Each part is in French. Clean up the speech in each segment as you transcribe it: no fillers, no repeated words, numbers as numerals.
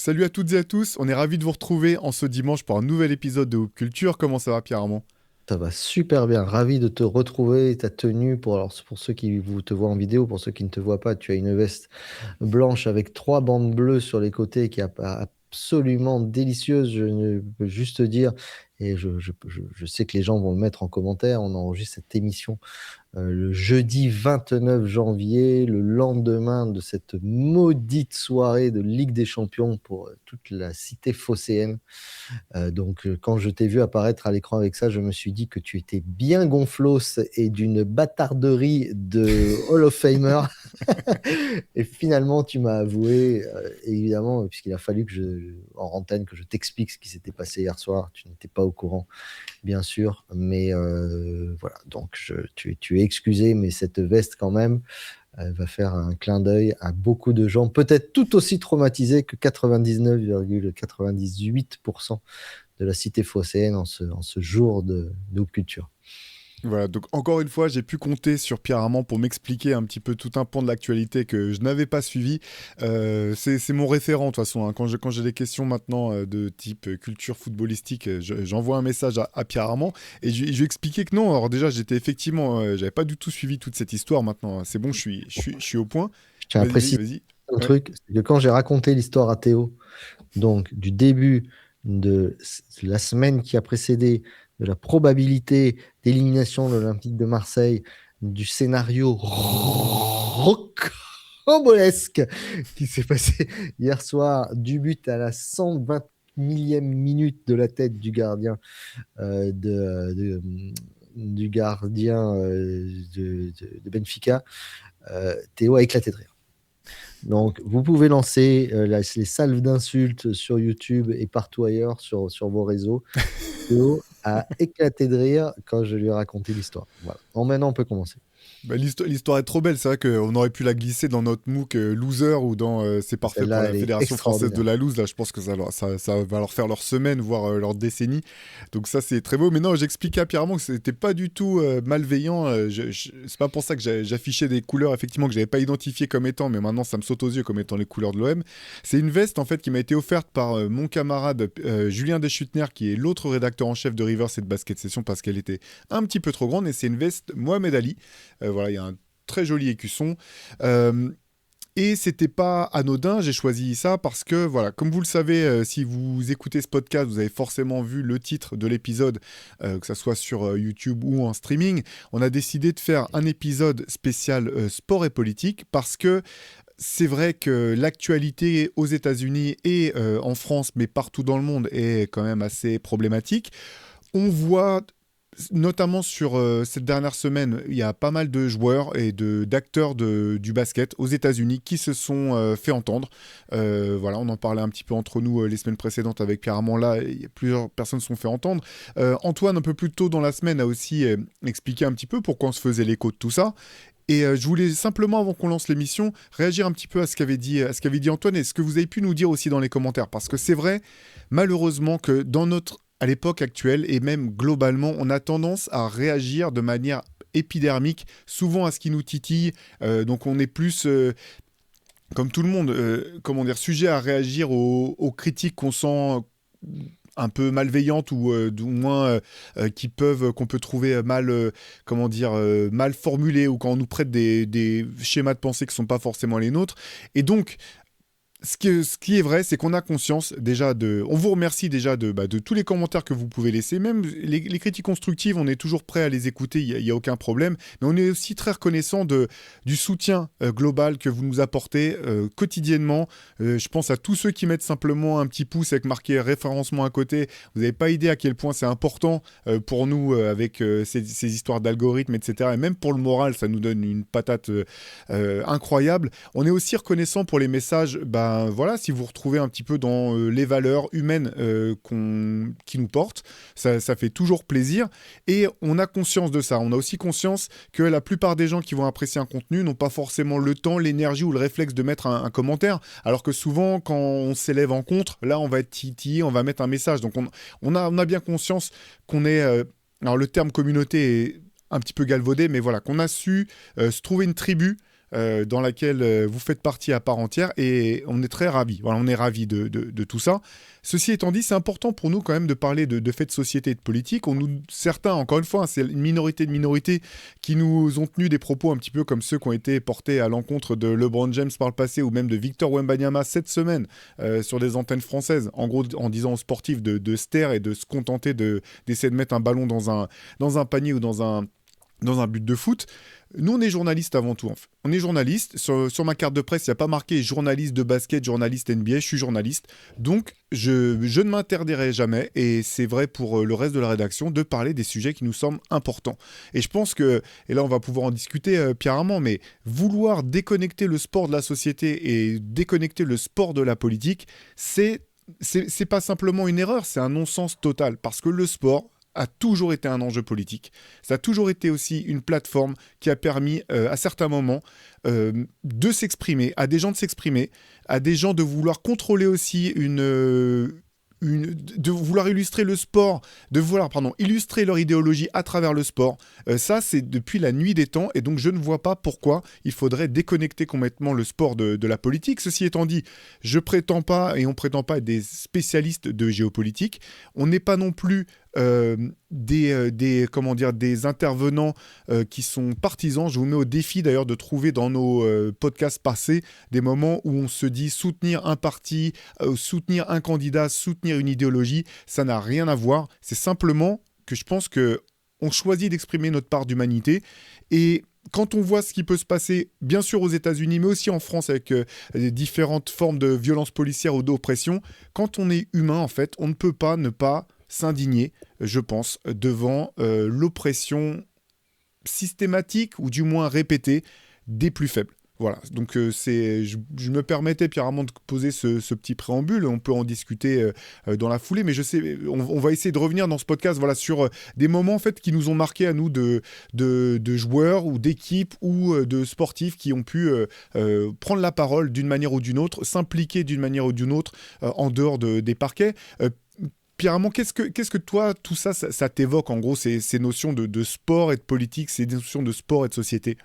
Salut à toutes et à tous, on est ravis de vous retrouver en ce dimanche pour un nouvel épisode de Hoop Culture. Comment ça va Pierre Armand? Ça va super bien, ravi de te retrouver, ta tenue, pour ceux qui te voient en vidéo, pour ceux qui ne te voient pas, tu as une veste blanche avec trois bandes bleues sur les côtés qui est absolument délicieuse, je ne peux juste te dire, et je sais que les gens vont le mettre en commentaire, on enregistre cette émission le jeudi 29 janvier, le lendemain de cette maudite soirée de Ligue des Champions pour toute la cité phocéenne. Quand je t'ai vu apparaître à l'écran avec ça, je me suis dit que tu étais bien gonflos et d'une bâtarderie de Hall of Famer. Et finalement, tu m'as avoué, évidemment, puisqu'il a fallu en antenne, que je t'explique ce qui s'était passé hier soir. Tu n'étais pas au courant, bien sûr. Mais voilà, donc tu es excusé, mais cette veste, quand même, elle va faire un clin d'œil à beaucoup de gens, peut-être tout aussi traumatisés que 99,98% de la cité phocéenne en ce jour de Hoop Culture. Voilà, donc encore une fois, j'ai pu compter sur Pierre Armand pour m'expliquer un petit peu tout un pan de l'actualité que je n'avais pas suivi. C'est mon référent de toute façon, hein. Quand j'ai des questions maintenant de type culture footballistique, j'envoie un message à Pierre Armand et je lui expliquais que non. Alors déjà, j'étais effectivement, j'avais pas du tout suivi toute cette histoire maintenant, hein. C'est bon, je suis au point. Je tiens à Vas-y, préciser vas-y. un Ouais. truc, c'est que quand j'ai raconté l'histoire à Théo, donc du début de la semaine qui a précédé, de la probabilité d'élimination de l'Olympique de Marseille, du scénario rocambolesque qui s'est passé hier soir, du but à la 120 millième minute de la tête du gardien du gardien de Benfica, Théo a éclaté de rire. Donc, vous pouvez lancer les salves d'insultes sur YouTube et partout ailleurs sur vos réseaux. Théo a éclaté de rire quand je lui ai raconté l'histoire. Voilà. Bon, maintenant, on peut commencer. Bah, l'histoire est trop belle, c'est vrai qu'on aurait pu la glisser dans notre MOOC loser ou dans c'est parfait pour Celle-là, la elle est Fédération française de extraordinaire. la loose. Là, je pense que ça va leur faire leur semaine, voire leur décennie. Donc ça, c'est très beau. Mais non, j'expliquais à Pierre Armand que c'était pas du tout malveillant. C'est pas pour ça que j'affichais des couleurs, effectivement, que j'avais pas identifiées comme étant, mais maintenant, ça me saute aux yeux comme étant les couleurs de l'OM. C'est une veste, en fait, qui m'a été offerte par mon camarade Julien Deschutner, qui est l'autre rédacteur en chef de Rivers et de Basket Session, parce qu'elle était un petit peu trop grande. Et c'est une veste Mohamed Ali. Voilà, il y a un très joli écusson. Euh, et c'était pas anodin, j'ai choisi ça parce que, voilà, comme vous le savez, si vous écoutez ce podcast, vous avez forcément vu le titre de l'épisode, que ça soit sur YouTube ou en streaming. On a décidé de faire un épisode spécial sport et politique parce que c'est vrai que l'actualité aux États-Unis et en France, mais partout dans le monde, est quand même assez problématique. On voit notamment sur cette dernière semaine, il y a pas mal de joueurs et d'acteurs du basket aux États-Unis qui se sont fait entendre. Voilà, on en parlait un petit peu entre nous les semaines précédentes avec Pierre Armand. Là, plusieurs personnes se sont fait entendre. Antoine, un peu plus tôt dans la semaine, a aussi expliqué un petit peu pourquoi on se faisait l'écho de tout ça. Et je voulais simplement, avant qu'on lance l'émission, réagir un petit peu à ce qu'avait dit Antoine et ce que vous avez pu nous dire aussi dans les commentaires. Parce que c'est vrai, malheureusement, que à l'époque actuelle, et même globalement, on a tendance à réagir de manière épidermique, souvent à ce qui nous titille. Donc on est plus, comme tout le monde, comment dire, sujet à réagir aux critiques qu'on sent un peu malveillantes ou du moins qu'on peut trouver mal, comment dire, mal formulées ou quand on nous prête des schémas de pensée qui ne sont pas forcément les nôtres. Et donc, ce qui est vrai, c'est qu'on a conscience déjà de. On vous remercie déjà de tous les commentaires que vous pouvez laisser. Même les critiques constructives, on est toujours prêt à les écouter, il n'y a aucun problème. Mais on est aussi très reconnaissant du soutien global que vous nous apportez quotidiennement. Je pense à tous ceux qui mettent simplement un petit pouce avec marqué référencement à côté. Vous n'avez pas idée à quel point c'est important pour nous avec ces histoires d'algorithmes, etc. Et même pour le moral, ça nous donne une patate incroyable. On est aussi reconnaissant pour les messages. Voilà, si vous retrouvez un petit peu dans les valeurs humaines qui nous portent, ça fait toujours plaisir. Et on a conscience de ça. On a aussi conscience que la plupart des gens qui vont apprécier un contenu n'ont pas forcément le temps, l'énergie ou le réflexe de mettre un commentaire. Alors que souvent, quand on s'élève en contre, là, on va être titillé, on va mettre un message. Donc on a bien conscience qu'on est... alors le terme communauté est un petit peu galvaudé, mais voilà, qu'on a su se trouver une tribu dans laquelle vous faites partie à part entière et on est très ravis. Voilà, on est ravis de tout ça. Ceci étant dit, c'est important pour nous quand même de parler de faits de société et de politique. Certains, encore une fois, hein, c'est une minorité de minorités qui nous ont tenu des propos un petit peu comme ceux qui ont été portés à l'encontre de LeBron James par le passé ou même de Victor Wembanyama cette semaine sur des antennes françaises, en gros en disant aux sportifs de se taire et de se contenter d'essayer de mettre un ballon dans un panier ou dans un but de foot. Nous, on est journalistes avant tout. En fait. On est journalistes. Sur ma carte de presse, il n'y a pas marqué journaliste de basket, journaliste NBA. Je suis journaliste. Donc, je ne m'interdirai jamais, et c'est vrai pour le reste de la rédaction, de parler des sujets qui nous semblent importants. Et je pense que, et là, on va pouvoir en discuter, Pierre Armand, mais vouloir déconnecter le sport de la société et déconnecter le sport de la politique, c'est pas simplement une erreur, c'est un non-sens total. Parce que le sport a toujours été un enjeu politique. Ça a toujours été aussi une plateforme qui a permis à certains moments de s'exprimer, à des gens de s'exprimer, à des gens de vouloir contrôler aussi de vouloir illustrer le sport, de vouloir illustrer leur idéologie à travers le sport. Ça, c'est depuis la nuit des temps, et donc je ne vois pas pourquoi il faudrait déconnecter complètement le sport de la politique. Ceci étant dit, je prétends pas, et on prétend pas être des spécialistes de géopolitique. On n'est pas non plus des intervenants qui sont partisans. Je vous mets au défi d'ailleurs de trouver dans nos podcasts passés des moments où on se dit soutenir un parti, soutenir un candidat, soutenir une idéologie. Ça n'a rien à voir. C'est simplement que je pense qu'on choisit d'exprimer notre part d'humanité, et quand on voit ce qui peut se passer, bien sûr aux États-Unis, mais aussi en France avec différentes formes de violence policière ou d'oppression, quand on est humain, en fait, on ne peut pas ne pas s'indigner, je pense, devant l'oppression systématique ou du moins répétée des plus faibles. Voilà, donc je me permettais, Pierre Armand, de poser ce petit préambule. On peut en discuter dans la foulée, mais je sais, on va essayer de revenir dans ce podcast, voilà, sur des moments en fait qui nous ont marqué à nous de joueurs ou d'équipes ou de sportifs qui ont pu prendre la parole d'une manière ou d'une autre, s'impliquer d'une manière ou d'une autre en dehors des parquets. Pierre Armand, qu'est-ce que toi, tout ça, ça t'évoque en gros, ces notions de sport et de politique, ces notions de sport et de société?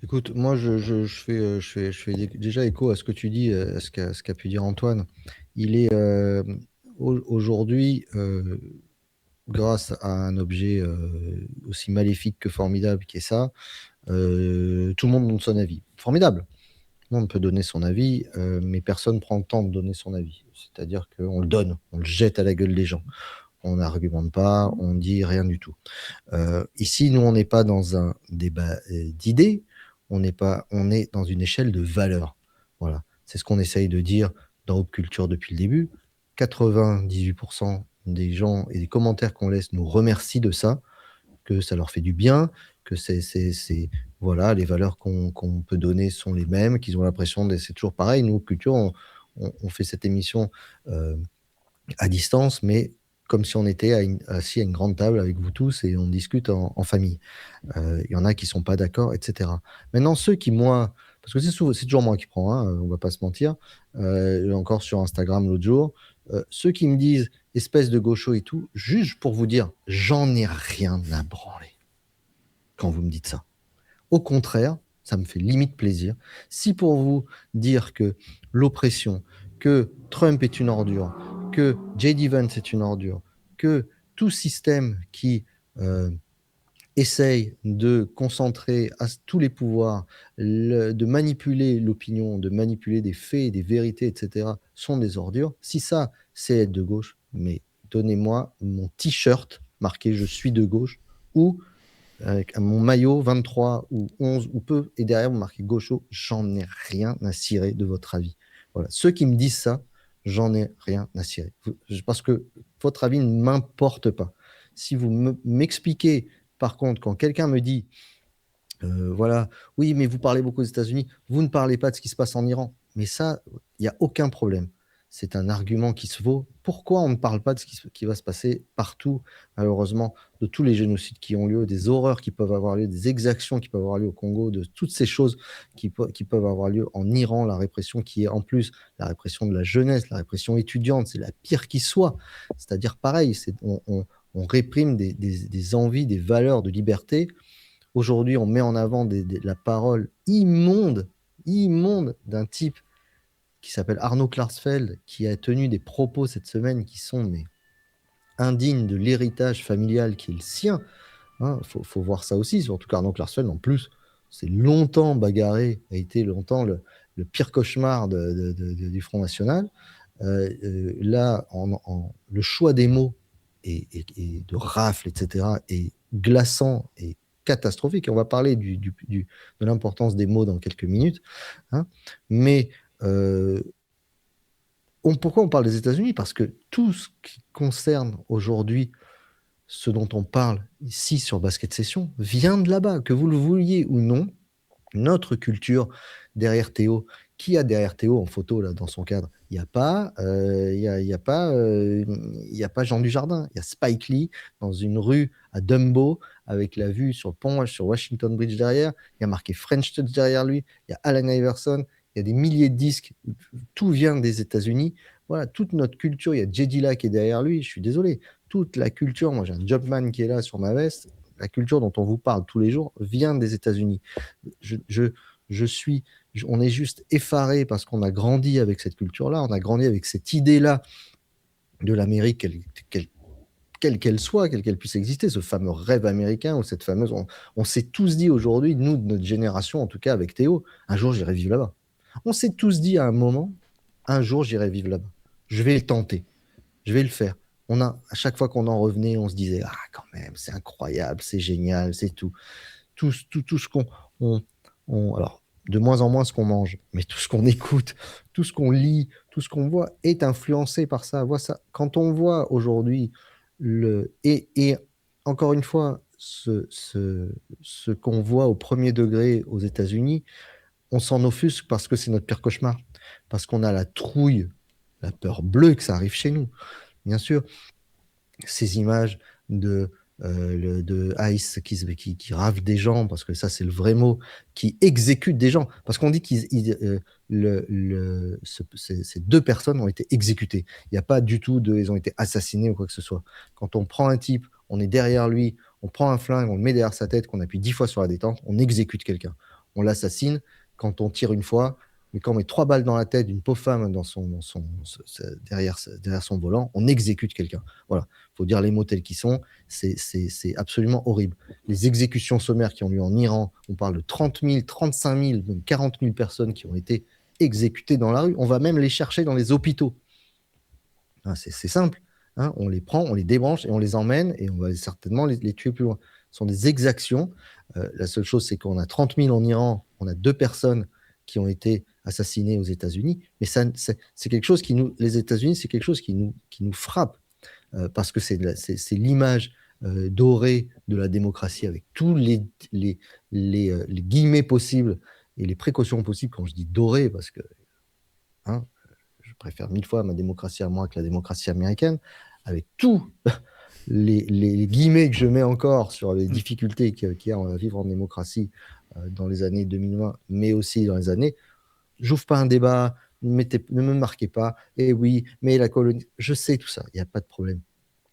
Écoute, moi, je fais déjà écho à ce que tu dis, à ce qu'a pu dire Antoine. Il est aujourd'hui, grâce à un objet aussi maléfique que formidable qui est ça, tout le monde donne son avis. Formidable. Tout le monde peut donner son avis, mais personne ne prend le temps de donner son avis. C'est-à-dire qu'on le donne, on le jette à la gueule des gens. On n'argumente pas, on dit rien du tout. Ici, nous, on n'est pas dans un débat d'idées, on est dans une échelle de valeurs. Voilà. C'est ce qu'on essaye de dire dans Hop Culture depuis le début. 98% des gens et des commentaires qu'on laisse nous remercient de ça, que ça leur fait du bien, que voilà, les valeurs qu'on peut donner sont les mêmes, qu'ils ont l'impression c'est toujours pareil. Nous, Hop Culture, on fait cette émission à distance, mais comme si on était assis à une grande table avec vous tous et on discute en famille. Il y en a qui ne sont pas d'accord, etc. Maintenant, ceux qui, moi, parce que c'est toujours moi qui prends, hein, on ne va pas se mentir, encore sur Instagram l'autre jour, ceux qui me disent espèce de gaucho et tout, juste pour vous dire, j'en ai rien à branler quand vous me dites ça. Au contraire, ça me fait limite plaisir. Si pour vous dire que l'oppression, que Trump est une ordure, que J.D. Vance est une ordure, que tout système qui essaye de concentrer tous les pouvoirs, de manipuler l'opinion, de manipuler des faits, des vérités, etc., sont des ordures, si ça, c'est être de gauche, mais donnez-moi mon t-shirt marqué « Je suis de gauche » ou avec mon maillot 23 ou 11 ou peu, et derrière vous marquez gaucho, j'en ai rien à cirer de votre avis. Voilà. Ceux qui me disent ça, j'en ai rien à cirer. Parce que votre avis ne m'importe pas. Si vous m'expliquez, par contre, quand quelqu'un me dit, voilà, oui, mais vous parlez beaucoup aux États-Unis, vous ne parlez pas de ce qui se passe en Iran. Mais ça, il n'y a aucun problème. C'est un argument qui se vaut. Pourquoi on ne parle pas de ce qui va se passer partout, malheureusement, de tous les génocides qui ont lieu, des horreurs qui peuvent avoir lieu, des exactions qui peuvent avoir lieu au Congo, de toutes ces choses qui peuvent avoir lieu en Iran, la répression qui est en plus la répression de la jeunesse, la répression étudiante, c'est la pire qui soit. C'est-à-dire pareil, on réprime des envies, des valeurs de liberté Aujourd'hui, on met en avant la parole immonde d'un type qui s'appelle Arnaud Klarsfeld, qui a tenu des propos cette semaine qui sont mais indignes de l'héritage familial qui est le sien. Faut voir ça aussi, surtout qu'Arnaud Klarsfeld, en plus, c'est longtemps bagarré, a été longtemps le pire cauchemar du Front National. Là, le choix des mots et de rafle, etc., est glaçant et catastrophique. On va parler de l'importance des mots dans quelques minutes. Mais pourquoi on parle des États-Unis? Parce que tout ce qui concerne aujourd'hui ce dont on parle ici sur Basket Session vient de là-bas, que vous le vouliez ou non. Notre culture derrière Théo, qui a derrière Théo en photo là dans son cadre? Il n'y a pas, Jean Dujardin. Il y a Spike Lee dans une rue à Dumbo avec la vue sur le pont, sur Washington Bridge derrière. Il y a marqué French Touch derrière lui. Il y a Allen Iverson. Il y a des milliers de disques. Tout vient des États-Unis. Voilà, toute notre culture. Il y a Jay Dilla qui est derrière lui. Je suis désolé. Toute la culture. Moi, j'ai un Jobman qui est là sur ma veste. La culture dont on vous parle tous les jours vient des États-Unis. On est juste effaré parce qu'on a grandi avec cette culture-là, on a grandi avec cette idée-là de l'Amérique, quelle qu'elle soit, quelle qu'elle puisse exister, ce fameux rêve américain ou cette fameuse. On s'est tous dit aujourd'hui, nous, de notre génération, en tout cas avec Théo, un jour j'irai vivre là-bas. On s'est tous dit à un moment, un jour j'irai vivre là-bas. Je vais le tenter, je vais le faire. À chaque fois qu'on en revenait, on se disait, ah, quand même, c'est incroyable, c'est génial, c'est tout. Tout ce qu'on. Alors, de moins en moins ce qu'on mange, mais tout ce qu'on écoute, tout ce qu'on lit, tout ce qu'on voit est influencé par ça. Quand on voit aujourd'hui et encore une fois, ce qu'on voit au premier degré aux États-Unis, on s'en offusque parce que c'est notre pire cauchemar, parce qu'on a la trouille, la peur bleue que ça arrive chez nous. Bien sûr, ces images de Ice qui rave des gens, parce que ça c'est le vrai mot, qui exécute des gens, parce qu'on dit ces deux personnes ont été exécutées. Il n'y a pas du tout ils ont été assassinés ou quoi que ce soit. Quand on prend un type, on est derrière lui, on prend un flingue, on le met derrière sa tête, qu'on appuie 10 fois sur la détente, on exécute quelqu'un. On l'assassine. Quand on tire une fois, mais quand on met 3 balles dans la tête d'une pauvre femme derrière son volant, on exécute quelqu'un. Voilà, il faut dire les mots tels qu'ils sont. C'est absolument horrible. Les exécutions sommaires qui ont lieu en Iran, on parle de 30 000, 35 000, même 40 000 personnes qui ont été exécutées dans la rue. On va même les chercher dans les hôpitaux. C'est simple. On les prend, on les débranche et on les emmène et on va certainement les tuer plus loin. Ce sont des exactions. La seule chose, c'est qu'on a 30 000 en Iran, on a 2 personnes qui ont été assassinées aux États-Unis, mais c'est quelque chose les États-Unis, c'est quelque chose qui nous frappe parce que c'est l'image dorée de la démocratie avec tous les guillemets possibles et les précautions possibles. Quand je dis dorée, parce que je préfère 1000 fois ma démocratie à moi que la démocratie américaine, avec tous les guillemets que je mets encore sur les difficultés qu'il y a à vivre en démocratie dans les années 2020, mais aussi dans les années. J'ouvre pas un débat, ne me marquez pas, et oui, mais la colonie, je sais tout ça, il n'y a pas de problème.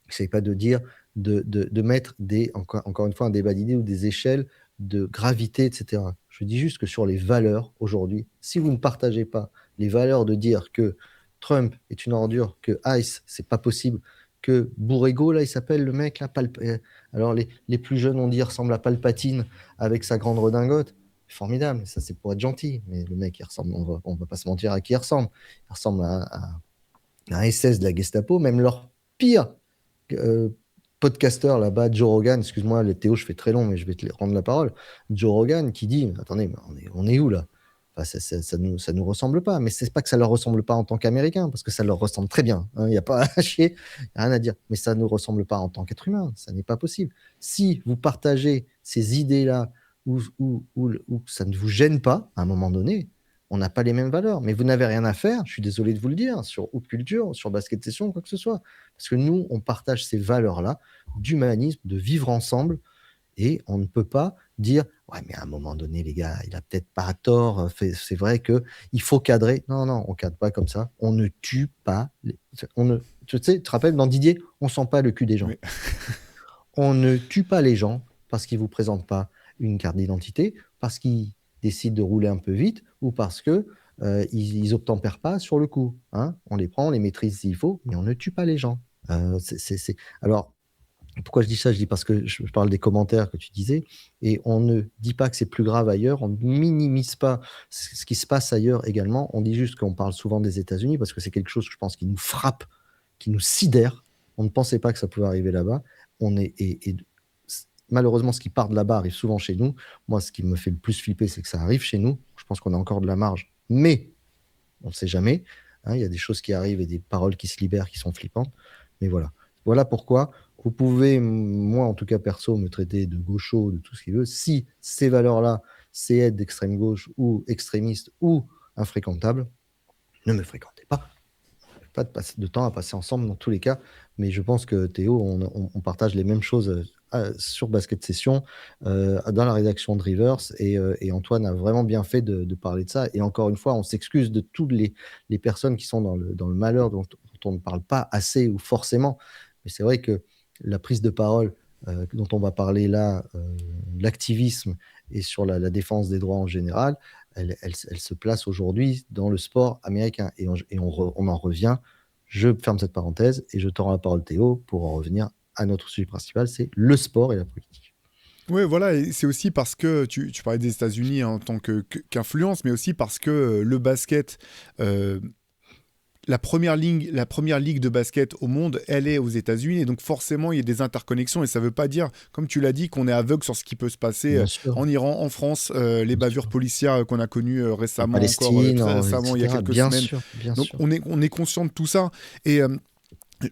Je ne sais pas de dire, de mettre encore une fois un débat d'idées ou des échelles de gravité, etc. Je dis juste que sur les valeurs, aujourd'hui, si vous ne partagez pas les valeurs de dire que Trump est une ordure, que ICE, c'est pas possible, que Bourrego, là, il s'appelle le mec, là, alors les plus jeunes, on dit, il ressemble à Palpatine avec sa grande redingote. Formidable, ça c'est pour être gentil, mais le mec, il ressemble, on va pas se mentir à qui il ressemble. Il ressemble à un SS de la Gestapo, même leur pire podcasteur là-bas, Joe Rogan, excuse-moi, les Théo, je fais très long, mais je vais te rendre la parole. Joe Rogan qui dit, attendez, mais on est où là? Enfin, ça nous ressemble pas, mais c'est pas que ça leur ressemble pas en tant qu'Américains, parce que ça leur ressemble très bien. Il n'y a pas à chier, rien à dire. Mais ça ne ressemble pas en tant qu'être humain. Ça n'est pas possible. Si vous partagez ces idées-là, ou ça ne vous gêne pas, à un moment donné, on n'a pas les mêmes valeurs. Mais vous n'avez rien à faire, je suis désolé de vous le dire, sur Haute Culture, sur Basket Session, quoi que ce soit. Parce que nous, on partage ces valeurs-là d'humanisme, de vivre ensemble, et on ne peut pas dire ouais, mais à un moment donné, les gars, il a peut-être pas tort. C'est vrai que il faut cadrer. Non, on cadre pas comme ça. On ne tue pas. Tu te rappelles dans Didier, on sent pas le cul des gens. Oui. On ne tue pas les gens parce qu'ils vous présentent pas une carte d'identité parce qu'ils décident de rouler un peu vite ou parce que ils obtempèrent pas sur le coup. Hein. On les prend, on les maîtrise s'il faut, mais on ne tue pas les gens. Alors, pourquoi je dis ça? Je dis parce que je parle des commentaires que tu disais, et on ne dit pas que c'est plus grave ailleurs, on ne minimise pas ce qui se passe ailleurs également. On dit juste qu'on parle souvent des États-Unis parce que c'est quelque chose, je pense, qui nous frappe, qui nous sidère. On ne pensait pas que ça pouvait arriver là-bas. Malheureusement, ce qui part de là-bas arrive souvent chez nous. Moi, ce qui me fait le plus flipper, c'est que ça arrive chez nous. Je pense qu'on a encore de la marge, mais on ne sait jamais. Hein, il y a des choses qui arrivent et des paroles qui se libèrent qui sont flippantes. Mais voilà. Voilà pourquoi vous pouvez, moi en tout cas perso, me traiter de gaucho, de tout ce qu'il veut. Si ces valeurs-là, c'est être d'extrême gauche ou extrémiste ou infréquentable, ne me fréquentez pas. Pas de temps à passer ensemble dans tous les cas. Mais je pense que Théo, on partage les mêmes choses sur Basket Session, dans la rédaction de Rivers, et Antoine a vraiment bien fait de parler de ça. Et encore une fois, on s'excuse de toutes les personnes qui sont dans le malheur dont on ne parle pas assez ou forcément. Mais c'est vrai que la prise de parole dont on va parler là, l'activisme et sur la défense des droits en général, elle se place aujourd'hui dans le sport américain. Et on en revient. Je ferme cette parenthèse et je te rends la parole, Théo, pour en revenir à notre sujet principal, c'est le sport et la politique. Oui, voilà, et c'est aussi parce que tu parlais des États-Unis en tant qu'influence, mais aussi parce que le basket, euh, la première ligue de basket au monde, elle est aux États-Unis, et donc forcément il y a des interconnexions, et ça ne veut pas dire, comme tu l'as dit, qu'on est aveugle sur ce qui peut se passer Bien sûr, en Iran, en France, les bien bavures sûr. policières qu'on a connues En récemment, encore Palestine, très récemment, il y a etc. quelques Bien semaines. sûr, bien Donc sûr. on est conscient de tout ça, et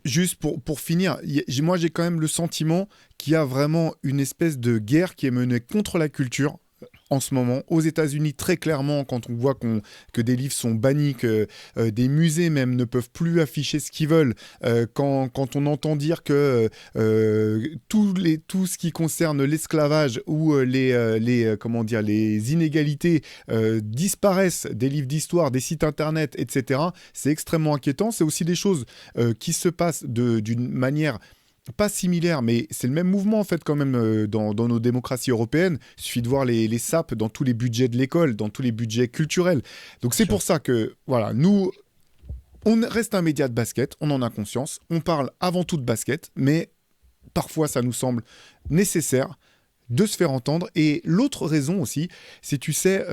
juste pour finir, moi j'ai quand même le sentiment qu'il y a vraiment une espèce de guerre qui est menée contre la culture en ce moment, aux États-Unis, très clairement, quand on voit que des livres sont bannis, que des musées même ne peuvent plus afficher ce qu'ils veulent, quand on entend dire que tout ce qui concerne l'esclavage ou comment dire, les inégalités disparaissent des livres d'histoire, des sites internet, etc., c'est extrêmement inquiétant. C'est aussi des choses qui se passent d'une manière pas similaire, mais c'est le même mouvement en fait quand même dans nos démocraties européennes. Il suffit de voir les SAP dans tous les budgets de l'école, dans tous les budgets culturels. Donc c'est Sûr. pour ça que voilà, nous, on reste un média de basket, on en a conscience, on parle avant tout de basket, mais parfois ça nous semble nécessaire de se faire entendre. Et l'autre raison aussi, c'est tu sais...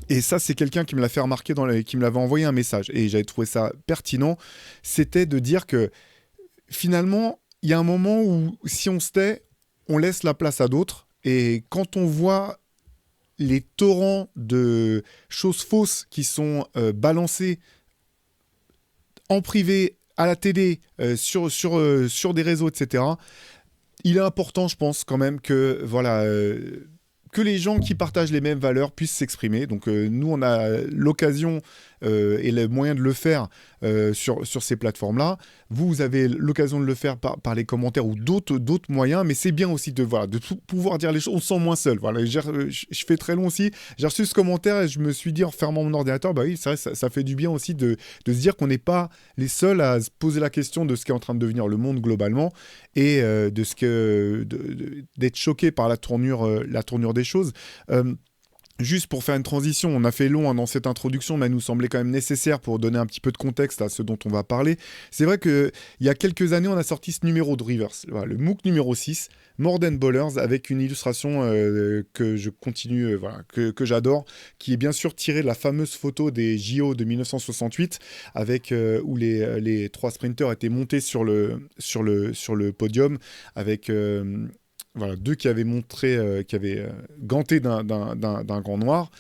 et ça, c'est quelqu'un qui me l'a fait remarquer, qui me l'avait envoyé un message, et j'avais trouvé ça pertinent, c'était de dire que finalement, il y a un moment où si on se tait, on laisse la place à d'autres. Et quand on voit les torrents de choses fausses qui sont balancées en privé, à la télé, sur des réseaux, etc., il est important, je pense, quand même que voilà, que les gens qui partagent les mêmes valeurs puissent s'exprimer. Donc nous, on a l'occasion et le moyen de le faire sur ces plateformes-là. Vous avez l'occasion de le faire par les commentaires ou d'autres moyens, mais c'est bien aussi de pouvoir dire les choses. On se sent moins seul. Voilà, je fais très long aussi. J'ai reçu ce commentaire et je me suis dit en fermant mon ordinateur, bah oui, c'est vrai, ça fait du bien aussi de se dire qu'on n'est pas les seuls à se poser la question de ce qui est en train de devenir le monde globalement et d'être choqué par la tournure des choses. Juste pour faire une transition, on a fait long dans cette introduction, mais elle nous semblait quand même nécessaire pour donner un petit peu de contexte à ce dont on va parler. C'est vrai qu'il y a quelques années, on a sorti ce numéro de Rivers, voilà, le MOOC numéro 6, More Than Ballers, avec une illustration que je continue, que j'adore, qui est bien sûr tirée de la fameuse photo des JO de 1968, avec, où les trois sprinters étaient montés sur le podium, avec... voilà, deux qui avaient ganté d'un gant noir.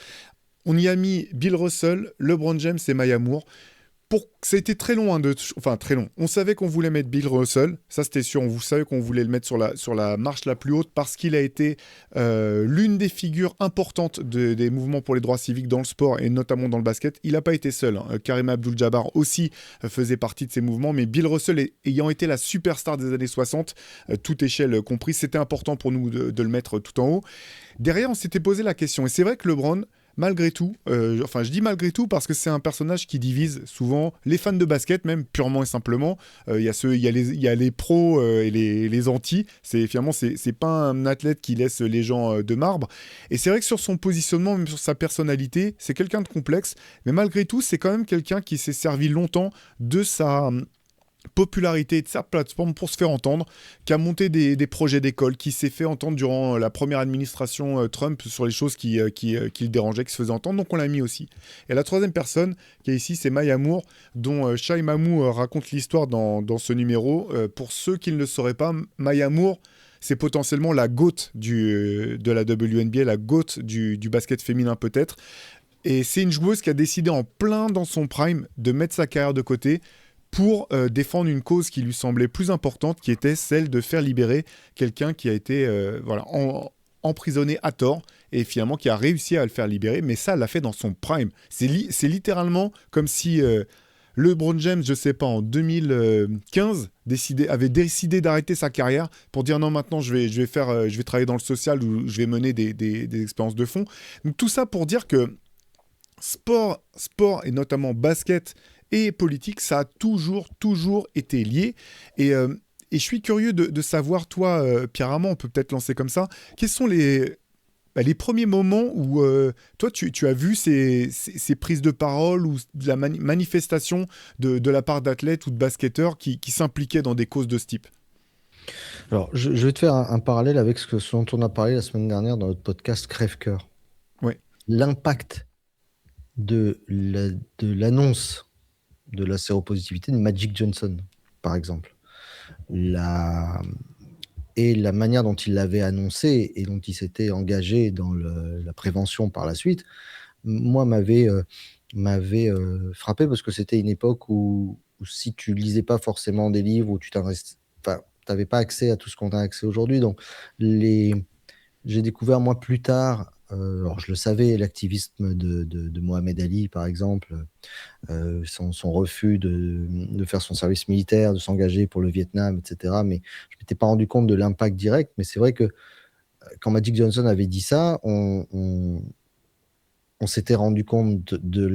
On y a mis Bill Russell, LeBron James et Maya Moore. Ça a été très long, enfin très long. On savait qu'on voulait mettre Bill Russell, ça c'était sûr. On savait qu'on voulait le mettre sur la marche la plus haute parce qu'il a été l'une des figures importantes des mouvements pour les droits civiques dans le sport et notamment dans le basket. Il n'a pas été seul. Karim Abdul-Jabbar aussi faisait partie de ces mouvements, mais Bill Russell ayant été la superstar des années 60, toute échelle comprise, c'était important pour nous de le mettre tout en haut. Derrière, on s'était posé la question, et c'est vrai que LeBron, malgré tout, enfin je dis malgré tout parce que c'est un personnage qui divise souvent les fans de basket, même purement et simplement. Il y a les pros et les anti. Finalement, c'est pas un athlète qui laisse les gens de marbre. Et c'est vrai que sur son positionnement, même sur sa personnalité, c'est quelqu'un de complexe. Mais malgré tout, c'est quand même quelqu'un qui s'est servi longtemps de sa popularité et de sa plateforme pour se faire entendre, qui a monté des projets d'école, qui s'est fait entendre durant la première administration Trump sur les choses qui le dérangeaient, qui se faisaient entendre, donc on l'a mis aussi. Et la troisième personne qui est ici, c'est Maya Moore, dont Shai Mamou raconte l'histoire dans ce numéro. Pour ceux qui ne le sauraient pas, Maya Moore, c'est potentiellement la GOAT de la WNBA, la GOAT du basket féminin peut-être. Et c'est une joueuse qui a décidé en plein dans son prime de mettre sa carrière de côté pour défendre une cause qui lui semblait plus importante, qui était celle de faire libérer quelqu'un qui a été emprisonné à tort et finalement qui a réussi à le faire libérer. Mais ça, elle l'a fait dans son prime. C'est littéralement comme si LeBron James, je sais pas, en 2015, avait décidé d'arrêter sa carrière pour dire non, maintenant je vais travailler dans le social ou je vais mener des expériences de fond. Donc tout ça pour dire que sport et notamment basket et politique, ça a toujours été lié. Et je suis curieux de savoir, toi, Pierre Armand, on peut peut-être lancer comme ça, quels sont les premiers moments où toi, tu as vu ces prises de parole ou de la manifestation de la part d'athlètes ou de basketteurs qui s'impliquaient dans des causes de ce type? Alors, je vais te faire un parallèle avec ce dont on a parlé la semaine dernière dans notre podcast Crève-Cœur. Ouais. L'impact de l'annonce de la séropositivité de Magic Johnson, par exemple. Et la manière dont il l'avait annoncé et dont il s'était engagé dans la prévention par la suite, moi, m'avait frappé parce que c'était une époque où si tu lisais pas forcément des livres, où tu n'avais pas accès à tout ce qu'on a accès aujourd'hui. Donc, j'ai découvert, moi, plus tard, alors je le savais, l'activisme de Mohamed Ali, par exemple, son refus de faire son service militaire, de s'engager pour le Vietnam, etc. Mais je ne m'étais pas rendu compte de l'impact direct. Mais c'est vrai que quand Magic Johnson avait dit ça, on s'était rendu compte de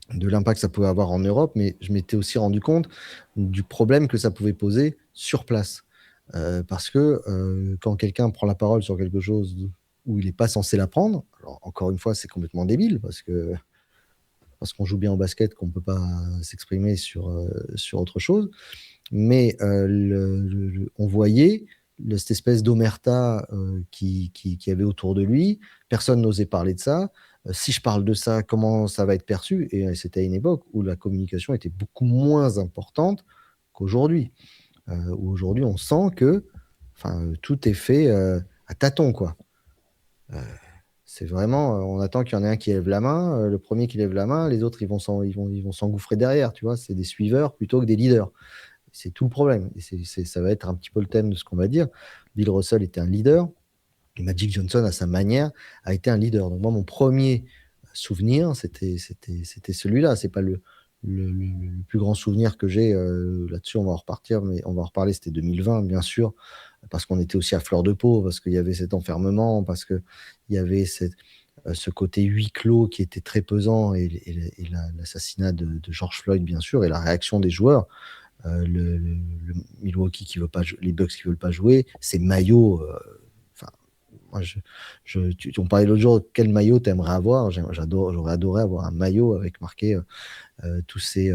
l'impact que ça pouvait avoir en Europe, mais je m'étais aussi rendu compte du problème que ça pouvait poser sur place. Parce que quand quelqu'un prend la parole sur quelque chose où il n'est pas censé la prendre, alors encore une fois, c'est complètement débile, parce qu'on joue bien au basket, qu'on ne peut pas s'exprimer sur autre chose. Mais on voyait cette espèce d'omerta qui avait autour de lui. Personne n'osait parler de ça. Si je parle de ça, comment ça va être perçu? Et c'était à une époque où la communication était beaucoup moins importante qu'aujourd'hui. Où aujourd'hui, on sent que tout est fait à tâtons, quoi. C'est vraiment, on attend qu'il y en ait un qui lève la main. Le premier qui lève la main, les autres, ils vont s'engouffrer derrière, tu vois. C'est des suiveurs plutôt que des leaders. C'est tout le problème. Et ça va être un petit peu le thème de ce qu'on va dire. Bill Russell était un leader. Et Magic Johnson, à sa manière, a été un leader. Donc moi, mon premier souvenir, c'était celui-là. C'est pas le plus grand souvenir que j'ai là-dessus. On va en repartir, mais on va en reparler. C'était 2020, bien sûr, parce qu'on était aussi à fleur de peau, parce qu'il y avait cet enfermement, parce qu'il y avait ce côté huis clos qui était très pesant, et l'assassinat de George Floyd, bien sûr, et la réaction des joueurs. Le Milwaukee qui veut pas les Bucks qui veulent pas jouer, ces maillots. Moi, on parlait l'autre jour, quel maillot t'aimerais avoir? J'aurais adoré avoir un maillot avec marqué tous ces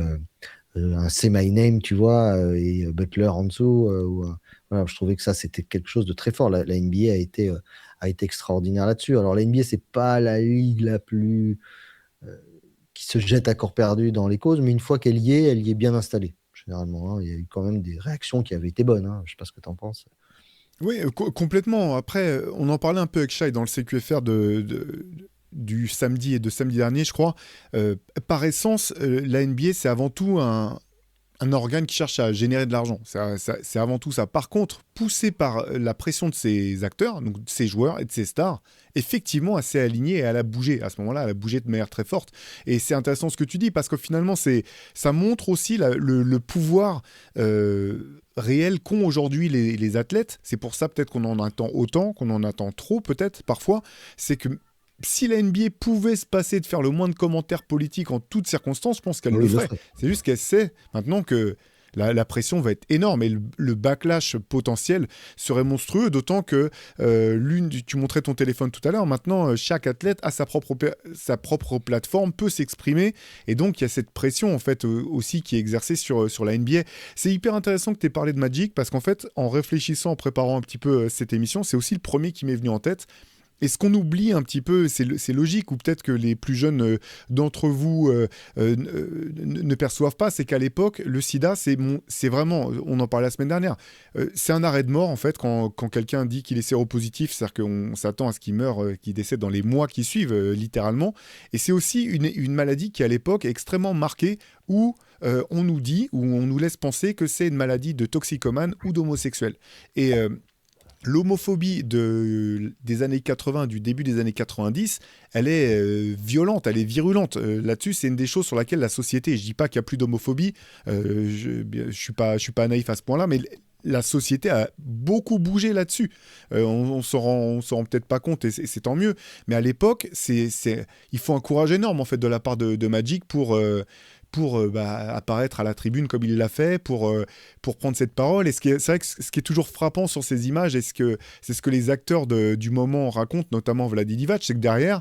un Say My Name, tu vois, et Butler en dessous. Voilà, je trouvais que ça, c'était quelque chose de très fort. La NBA a été extraordinaire là-dessus. Alors, la NBA, c'est pas la ligue la plus qui se jette à corps perdu dans les causes, mais une fois elle y est bien installée, généralement. Hein. Il y a eu quand même des réactions qui avaient été bonnes. Hein. Je ne sais pas ce que tu en penses. Oui, complètement. Après, on en parlait un peu avec Shai dans le CQFR du samedi et de samedi dernier, je crois. Par essence, la NBA, c'est avant tout un organe qui cherche à générer de l'argent. C'est avant tout ça. Par contre, poussé par la pression de ses acteurs, donc de ses joueurs et de ses stars, effectivement, elle s'est alignée et elle a bougé. À ce moment-là, elle a bougé de manière très forte. Et c'est intéressant ce que tu dis, parce que finalement, ça montre aussi le pouvoir réel qu'ont aujourd'hui les athlètes. C'est pour ça peut-être qu'on en attend autant, qu'on en attend trop peut-être parfois. C'est que si la NBA pouvait se passer de faire le moins de commentaires politiques en toutes circonstances, je pense qu'elle Oui, le il le ferait. ferait. C'est juste qu'elle sait maintenant que la pression va être énorme et le backlash potentiel serait monstrueux, d'autant que tu montrais ton téléphone tout à l'heure, maintenant chaque athlète a sa propre plateforme, peut s'exprimer, et donc il y a cette pression en fait aussi qui est exercée sur la NBA. C'est hyper intéressant que tu aies parlé de Magic, parce qu'en fait, en réfléchissant, en préparant un petit peu cette émission, c'est aussi le premier qui m'est venu en tête. Et ce qu'on oublie un petit peu, c'est logique, ou peut-être que les plus jeunes d'entre vous ne perçoivent pas, c'est qu'à l'époque, le sida, c'est vraiment, on en parlait la semaine dernière, c'est un arrêt de mort, en fait, quand quelqu'un dit qu'il est séropositif, c'est-à-dire qu'on s'attend à ce qu'il meure, qu'il décède dans les mois qui suivent, littéralement. Et c'est aussi une maladie qui, à l'époque, est extrêmement marquée, où on nous dit, ou on nous laisse penser que c'est une maladie de toxicomane ou d'homosexuel. Et l'homophobie des années 80, du début des années 90, elle est violente, elle est virulente. Là-dessus, c'est une des choses sur laquelle la société, je dis pas qu'il n'y a plus d'homophobie, je suis pas naïf à ce point-là, mais la société a beaucoup bougé là-dessus. On s'en rend peut-être pas compte, et c'est tant mieux. Mais à l'époque, il faut un courage énorme en fait de la part de Magic pour apparaître à la tribune comme il l'a fait, pour prendre cette parole. Et c'est vrai que ce qui est toujours frappant sur ces images, et c'est ce que les acteurs du moment racontent, notamment Vladi Divac, c'est que derrière,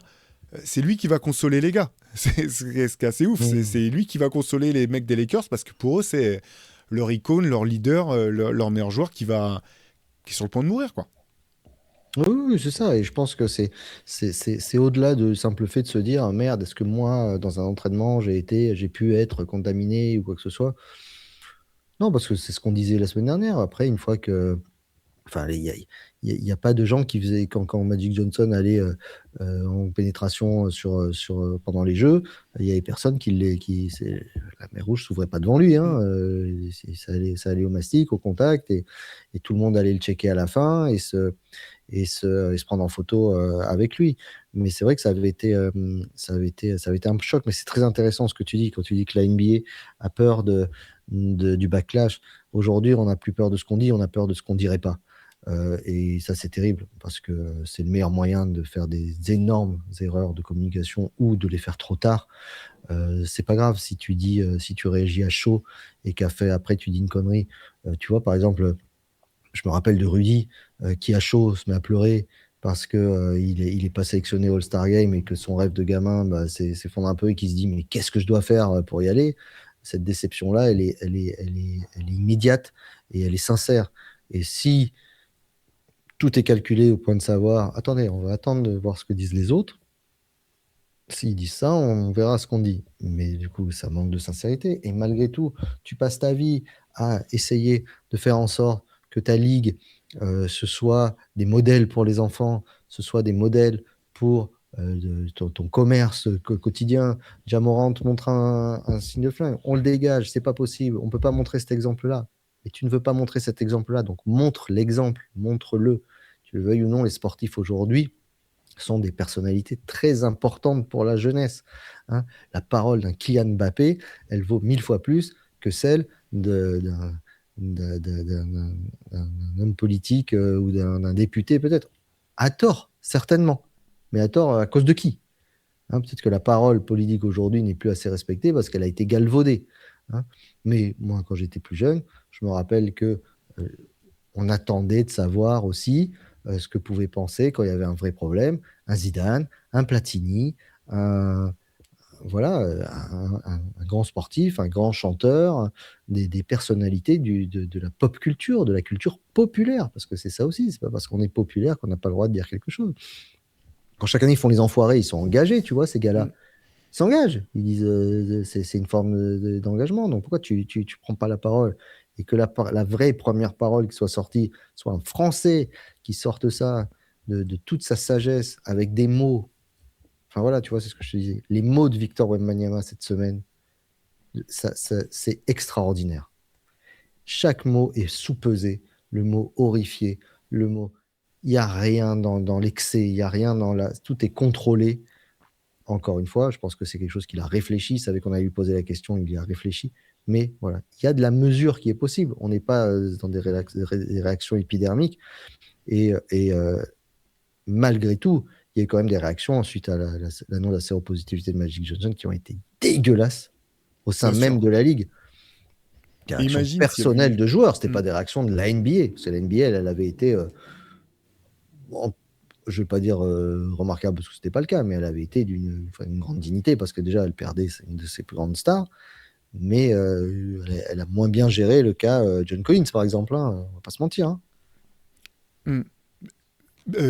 c'est lui qui va consoler les gars. Ce qui est assez ouf, Mmh. c'est lui qui va consoler les mecs des Lakers, parce que pour eux, c'est leur icône, leur leader, leur meilleur joueur qui est sur le point de mourir, quoi. Oui, oui, oui, c'est ça. Et je pense que c'est au-delà de simple fait de se dire, merde, est-ce que moi, dans un entraînement, j'ai pu être contaminé ou quoi que ce soit? Non, parce que c'est ce qu'on disait la semaine dernière. Après, une fois que, enfin, il y a pas de gens qui faisaient quand Magic Johnson allait en pénétration pendant les Jeux, il y avait personne la mer Rouge s'ouvrait pas devant lui, hein. Mm. Ça allait au mastic, au contact, et tout le monde allait le checker à la fin et se prendre en photo avec lui. Mais c'est vrai que ça avait été un choc. Mais c'est très intéressant ce que tu dis quand tu dis que la NBA a peur du backlash. Aujourd'hui, on n'a plus peur de ce qu'on dit, on a peur de ce qu'on dirait pas. Et ça, c'est terrible parce que c'est le meilleur moyen de faire des énormes erreurs de communication ou de les faire trop tard. C'est pas grave si tu réagis à chaud et après tu dis une connerie. Tu vois, par exemple, je me rappelle de Rudy qui à chaud se met à pleurer parce que il est pas sélectionné au All-Star Game et que son rêve de gamin s'effondre un peu et qui se dit mais qu'est-ce que je dois faire pour y aller? Cette déception-là, elle est immédiate et elle est sincère. Et si tout est calculé au point de savoir, attendez, on va attendre de voir ce que disent les autres. S'ils disent ça, on verra ce qu'on dit. Mais du coup, ça manque de sincérité. Et malgré tout, tu passes ta vie à essayer de faire en sorte que ta ligue, ce soit des modèles pour les enfants, ce soit des modèles pour ton commerce quotidien. Ja Morant montre un signe de flingue. On le dégage, c'est pas possible. On peut pas montrer cet exemple-là. Et tu ne veux pas montrer cet exemple-là. Donc montre l'exemple, montre-le. Tu le veuilles ou non, les sportifs aujourd'hui sont des personnalités très importantes pour la jeunesse, hein. La parole d'un Kylian Mbappé, elle vaut 1000 fois plus que celle d'un homme politique ou d'un député, peut-être. À tort, certainement. Mais à tort, à cause de qui? Hein, peut-être que la parole politique aujourd'hui n'est plus assez respectée parce qu'elle a été galvaudée, hein. Mais moi, quand j'étais plus jeune, je me rappelle que euh, on attendait de savoir aussi ce que pouvait penser quand il y avait un vrai problème un Zidane, un Platini, un, voilà, un grand sportif, un grand chanteur, des personnalités de la pop culture, de la culture populaire, parce que c'est ça aussi, c'est pas parce qu'on est populaire qu'on n'a pas le droit de dire quelque chose. Quand chaque année ils font les enfoirés, ils sont engagés, tu vois, ces gars-là. Mm. Ils s'engagent. Ils disent c'est une forme d'engagement. Donc pourquoi tu prends pas la parole et que la vraie première parole qui soit sortie soit un Français qui sorte ça de toute sa sagesse avec des mots. Enfin voilà, tu vois, c'est ce que je te disais. Les mots de Victor Wembanyama cette semaine, c'est extraordinaire. Chaque mot est sous-pesé. Le mot horrifié, le mot. Il n'y a rien dans l'excès, il n'y a rien dans la. Tout est contrôlé. Encore une fois, je pense que c'est quelque chose qu'il a réfléchi. Il savait qu'on allait lui poser la question, il y a réfléchi. Mais voilà, il y a de la mesure qui est possible. On n'est pas dans des réactions épidermiques. Et malgré tout, il y a eu quand même des réactions suite à l'annonce de la séropositivité de Magic Johnson qui ont été dégueulasses au sein Bien même sûr. de la ligue. Des réactions Imagine s'il y avait personnelles eu. de joueurs, c'était Hmm. pas des réactions de la NBA. Parce que la NBA, elle avait été, je vais pas dire remarquable parce que c'était pas le cas, mais elle avait été une grande dignité parce que déjà, elle perdait une de ses plus grandes stars. Mais elle a moins bien géré le cas John Collins, par exemple. Hein, on va pas se mentir. Hein. Hmm.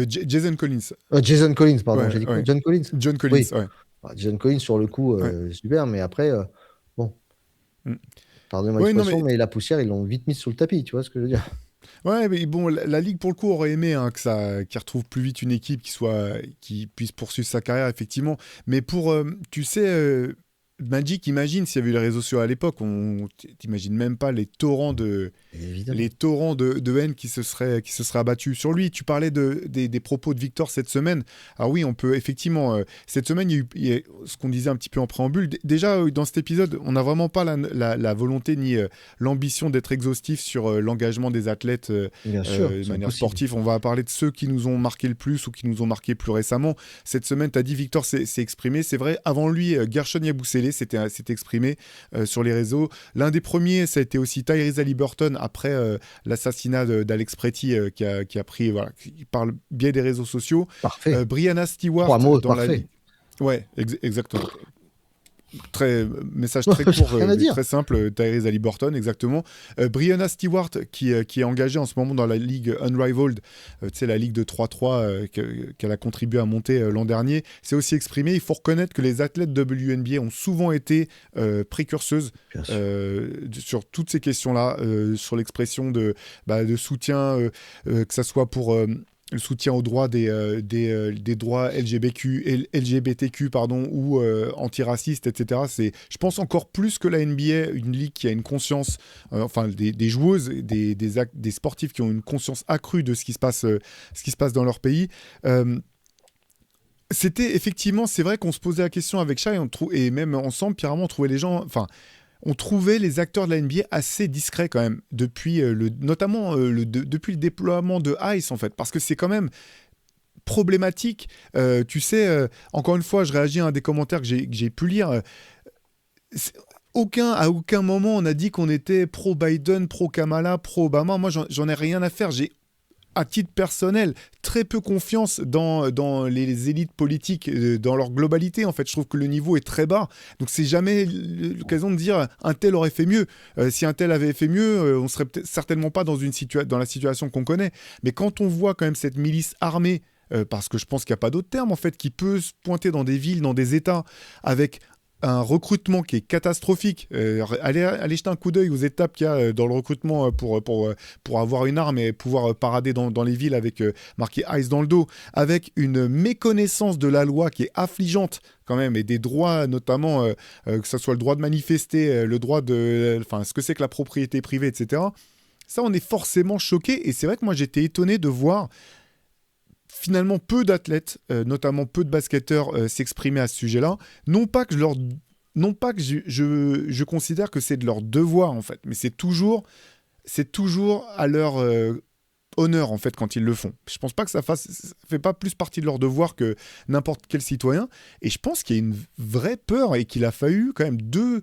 Jason Collins. Jason Collins, pardon. Ouais, J'ai dit quoi? ouais. John Collins? John Collins, Oui. ouais. Jason Collins, sur le coup, Ouais. super. Mais après, bon, Hmm. pardonnez-moi Ouais, non, l'expression, mais mais la poussière, ils l'ont vite mise sous le tapis. Tu vois ce que je veux dire? ouais, mais bon, la Ligue pour le coup aurait aimé hein, qu'il retrouve plus vite une équipe qui puisse poursuivre sa carrière effectivement. Mais pour, tu sais, Magic, imagine s'il y avait eu les réseaux sociaux à l'époque, t'imagines même pas les Évidemment. torrents de haine qui se seraient abattus sur lui. Tu parlais des propos de Victor cette semaine. Alors oui, on peut effectivement, cette semaine, il y a ce qu'on disait un petit peu en préambule. Déjà, dans cet épisode, on n'a vraiment pas la volonté ni l'ambition d'être exhaustif sur l'engagement des athlètes Bien sûr, de c'est manière impossible. sportive. On va parler de ceux qui nous ont marqué le plus ou qui nous ont marqué plus récemment. Cette semaine, tu as dit Victor s'est exprimé. C'est vrai, avant lui, Gershon Yabusele s'était exprimé sur les réseaux. L'un des premiers, ça a été aussi Tyrese Haliburton après l'assassinat d'Alex Pretty qui a pris, voilà, par le biais des réseaux sociaux. Parfait. Brianna Stewart 3 mots, dans la parfait. ligue. Ouais, exactement. Message très J'ai court rien à mais dire. très simple, Tyrese Haliburton, exactement. Brianna Stewart, qui est engagée en ce moment dans la ligue Unrivaled, tu sais, la ligue de 3-3 qu'elle a contribué à monter l'an dernier, s'est aussi exprimée. Il faut reconnaître que les athlètes WNBA ont souvent été précurseuses Bien sûr. sur toutes ces questions-là, sur l'expression de soutien, que ça soit pour le soutien aux droits des droits LGBTQ pardon, ou antiracistes, etc. C'est, je pense, encore plus que la NBA, une ligue qui a une conscience, enfin des joueuses, des sportifs qui ont une conscience accrue de ce qui se passe dans leur pays. C'était effectivement, c'est vrai qu'on se posait la question avec Shai et même ensemble, Pierre Armand, on trouvait les gens, enfin, on trouvait les acteurs de la NBA assez discrets quand même, depuis notamment depuis le déploiement de Ice en fait, parce que c'est quand même problématique. Tu sais, encore une fois, je réagis à un des commentaires que j'ai pu lire. À aucun moment on a dit qu'on était pro-Biden, pro-Kamala, pro-Obama. Moi, j'en ai rien à faire. J'ai à titre personnel, très peu confiance dans les élites politiques, dans leur globalité. En fait, je trouve que le niveau est très bas. Donc, c'est jamais l'occasion de dire un tel aurait fait mieux. Si un tel avait fait mieux, on serait certainement pas dans dans la situation qu'on connaît. Mais quand on voit quand même cette milice armée, parce que je pense qu'il n'y a pas d'autre terme en fait, qui peut se pointer dans des villes, dans des États, avec un recrutement qui est catastrophique. Allez jeter un coup d'œil aux étapes qu'il y a dans le recrutement pour avoir une arme et pouvoir parader dans les villes avec marqué ICE dans le dos, avec une méconnaissance de la loi qui est affligeante quand même, et des droits notamment, que ce soit le droit de manifester, le droit de... Enfin, ce que c'est que la propriété privée, etc. Ça, on est forcément choqué, et c'est vrai que moi, j'étais étonné de voir finalement peu d'athlètes, notamment peu de basketteurs, s'exprimer à ce sujet-là. Non pas que je considère que c'est de leur devoir en fait, mais c'est toujours à leur honneur en fait quand ils le font. Je pense pas que ça fait pas plus partie de leur devoir que n'importe quel citoyen. Et je pense qu'il y a une vraie peur et qu'il a fallu quand même deux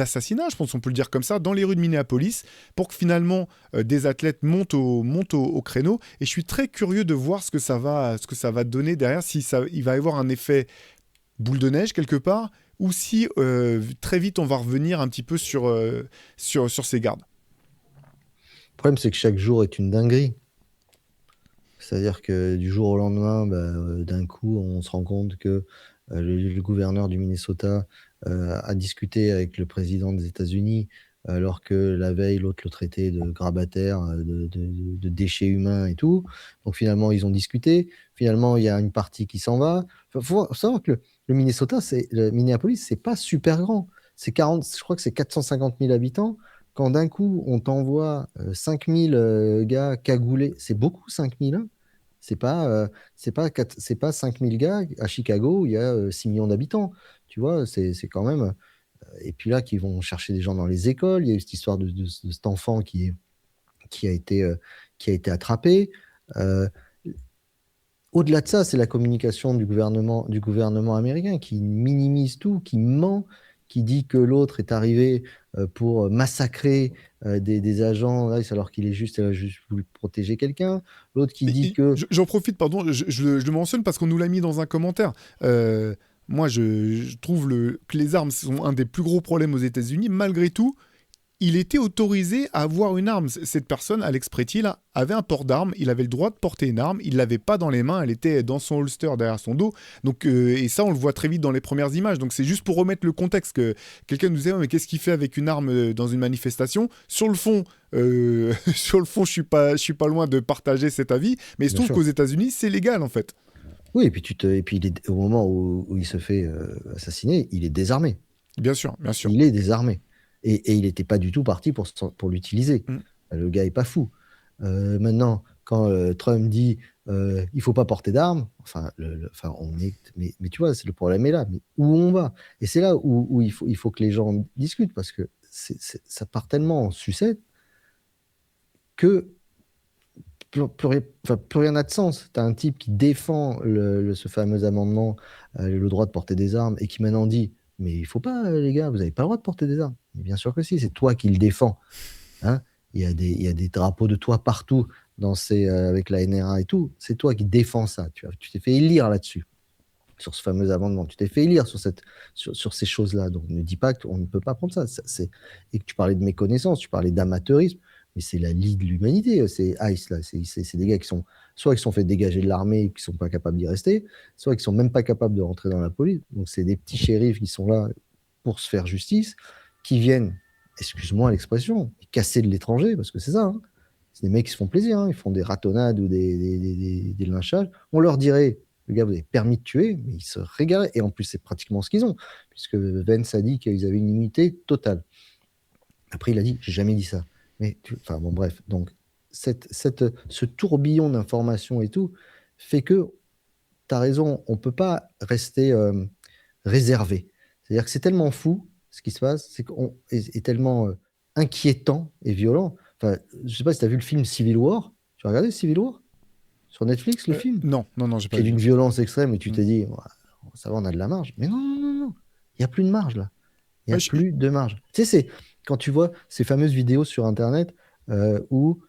assassinats, je pense qu'on peut le dire comme ça, dans les rues de Minneapolis, pour que finalement des athlètes montent au créneau. Et je suis très curieux de voir ce que ça va donner derrière, si il va y avoir un effet boule de neige quelque part, ou si très vite on va revenir un petit peu sur ses gardes. Le problème, c'est que chaque jour est une dinguerie. C'est-à-dire que du jour au lendemain, d'un coup, on se rend compte que le gouverneur du Minnesota a discuté avec le président des États-Unis, alors que la veille, l'autre le traitait de grabataire, de déchets humains et tout. Donc finalement, ils ont discuté. Finalement, il y a une partie qui s'en va. Il faut savoir que le Minneapolis, c'est pas super grand. Je crois que c'est 450 000 habitants. Quand d'un coup, on t'envoie 5000 gars cagoulés, c'est beaucoup 5000, hein. C'est pas 5000 gars à Chicago où il y a 6 millions d'habitants. Tu vois, c'est quand même. Et puis là, qui vont chercher des gens dans les écoles. Il y a eu cette histoire de cet enfant qui a été attrapé. Euh, au-delà de ça, c'est la communication du gouvernement américain qui minimise tout, qui ment, qui dit que l'autre est arrivé pour massacrer des agents, là, alors qu'il est juste voulu protéger quelqu'un. L'autre qui dit que... J'en profite, pardon, je le mentionne parce qu'on nous l'a mis dans un commentaire. Moi, je trouve que les armes sont un des plus gros problèmes aux États-Unis. Malgré tout, il était autorisé à avoir une arme. Cette personne, Alex Pretty, là, avait un port d'arme. Il avait le droit de porter une arme. Il ne l'avait pas dans les mains. Elle était dans son holster derrière son dos. Donc, et ça, on le voit très vite dans les premières images. Donc, c'est juste pour remettre le contexte que quelqu'un nous disait mais qu'est-ce qu'il fait avec une arme dans une manifestation. Sur le fond, je suis pas loin de partager cet avis. Mais il se Bien trouve sûr. qu'aux États-Unis, c'est légal en fait. Oui, et puis au moment où il se fait assassiner, il est désarmé. Bien sûr, bien sûr. Il est désarmé. Et il n'était pas du tout parti pour l'utiliser. Mm. Le gars est pas fou. Maintenant, quand Trump dit il faut pas porter d'armes, mais tu vois, c'est le problème est là. Mais où on va? Et c'est là où il faut que les gens discutent parce que ça part tellement en sucette que plus rien n'a de sens. Tu as un type qui défend ce fameux amendement, le droit de porter des armes, et qui maintenant dit mais il faut pas, les gars, vous n'avez pas le droit de porter des armes. Mais bien sûr que si, c'est toi qui le défends. Hein, il y a des drapeaux de toi partout avec la NRA et tout. C'est toi qui défends ça. Tu t'es fait élire là-dessus, sur ce fameux amendement. Tu t'es fait élire sur ces choses-là. Donc ne dis pas qu'on ne peut pas prendre ça. Et que tu parlais de méconnaissance, tu parlais d'amateurisme, mais c'est la lie de l'humanité. C'est ICE, là. C'est des gars qui sont soit qui sont fait dégager de l'armée et qui sont pas capables d'y rester, soit qui sont même pas capables de rentrer dans la police. Donc c'est des petits shérifs qui sont là pour se faire justice, qui viennent, excuse-moi l'expression, casser de l'étranger, parce que c'est ça. Hein. C'est des mecs qui se font plaisir, hein. Ils font des ratonnades ou des lynchages. On leur dirait, le gars, vous avez permis de tuer, mais ils se régalaient. Et en plus, c'est pratiquement ce qu'ils ont, puisque Vance a dit qu'ils avaient une immunité totale. Après, il a dit, j'ai jamais dit ça. Enfin bon, bref. Donc, ce tourbillon d'informations et tout fait que, tu as raison, on ne peut pas rester réservé. C'est-à-dire que c'est tellement fou ce qui se passe, est tellement inquiétant et violent. Enfin, je ne sais pas si tu as vu le film Civil War. Tu as regardé Civil War sur Netflix, le film, Non, non, non, j'ai qui pas est vu. d'une violence extrême, et tu Mm. t'es dit, ouais, ça va, on a de la marge. Mais non, non, non, non. Il n'y a plus de marge là. Il n'y Ouais, a plus de marge. Tu sais, c'est quand tu vois ces fameuses vidéos sur Internet où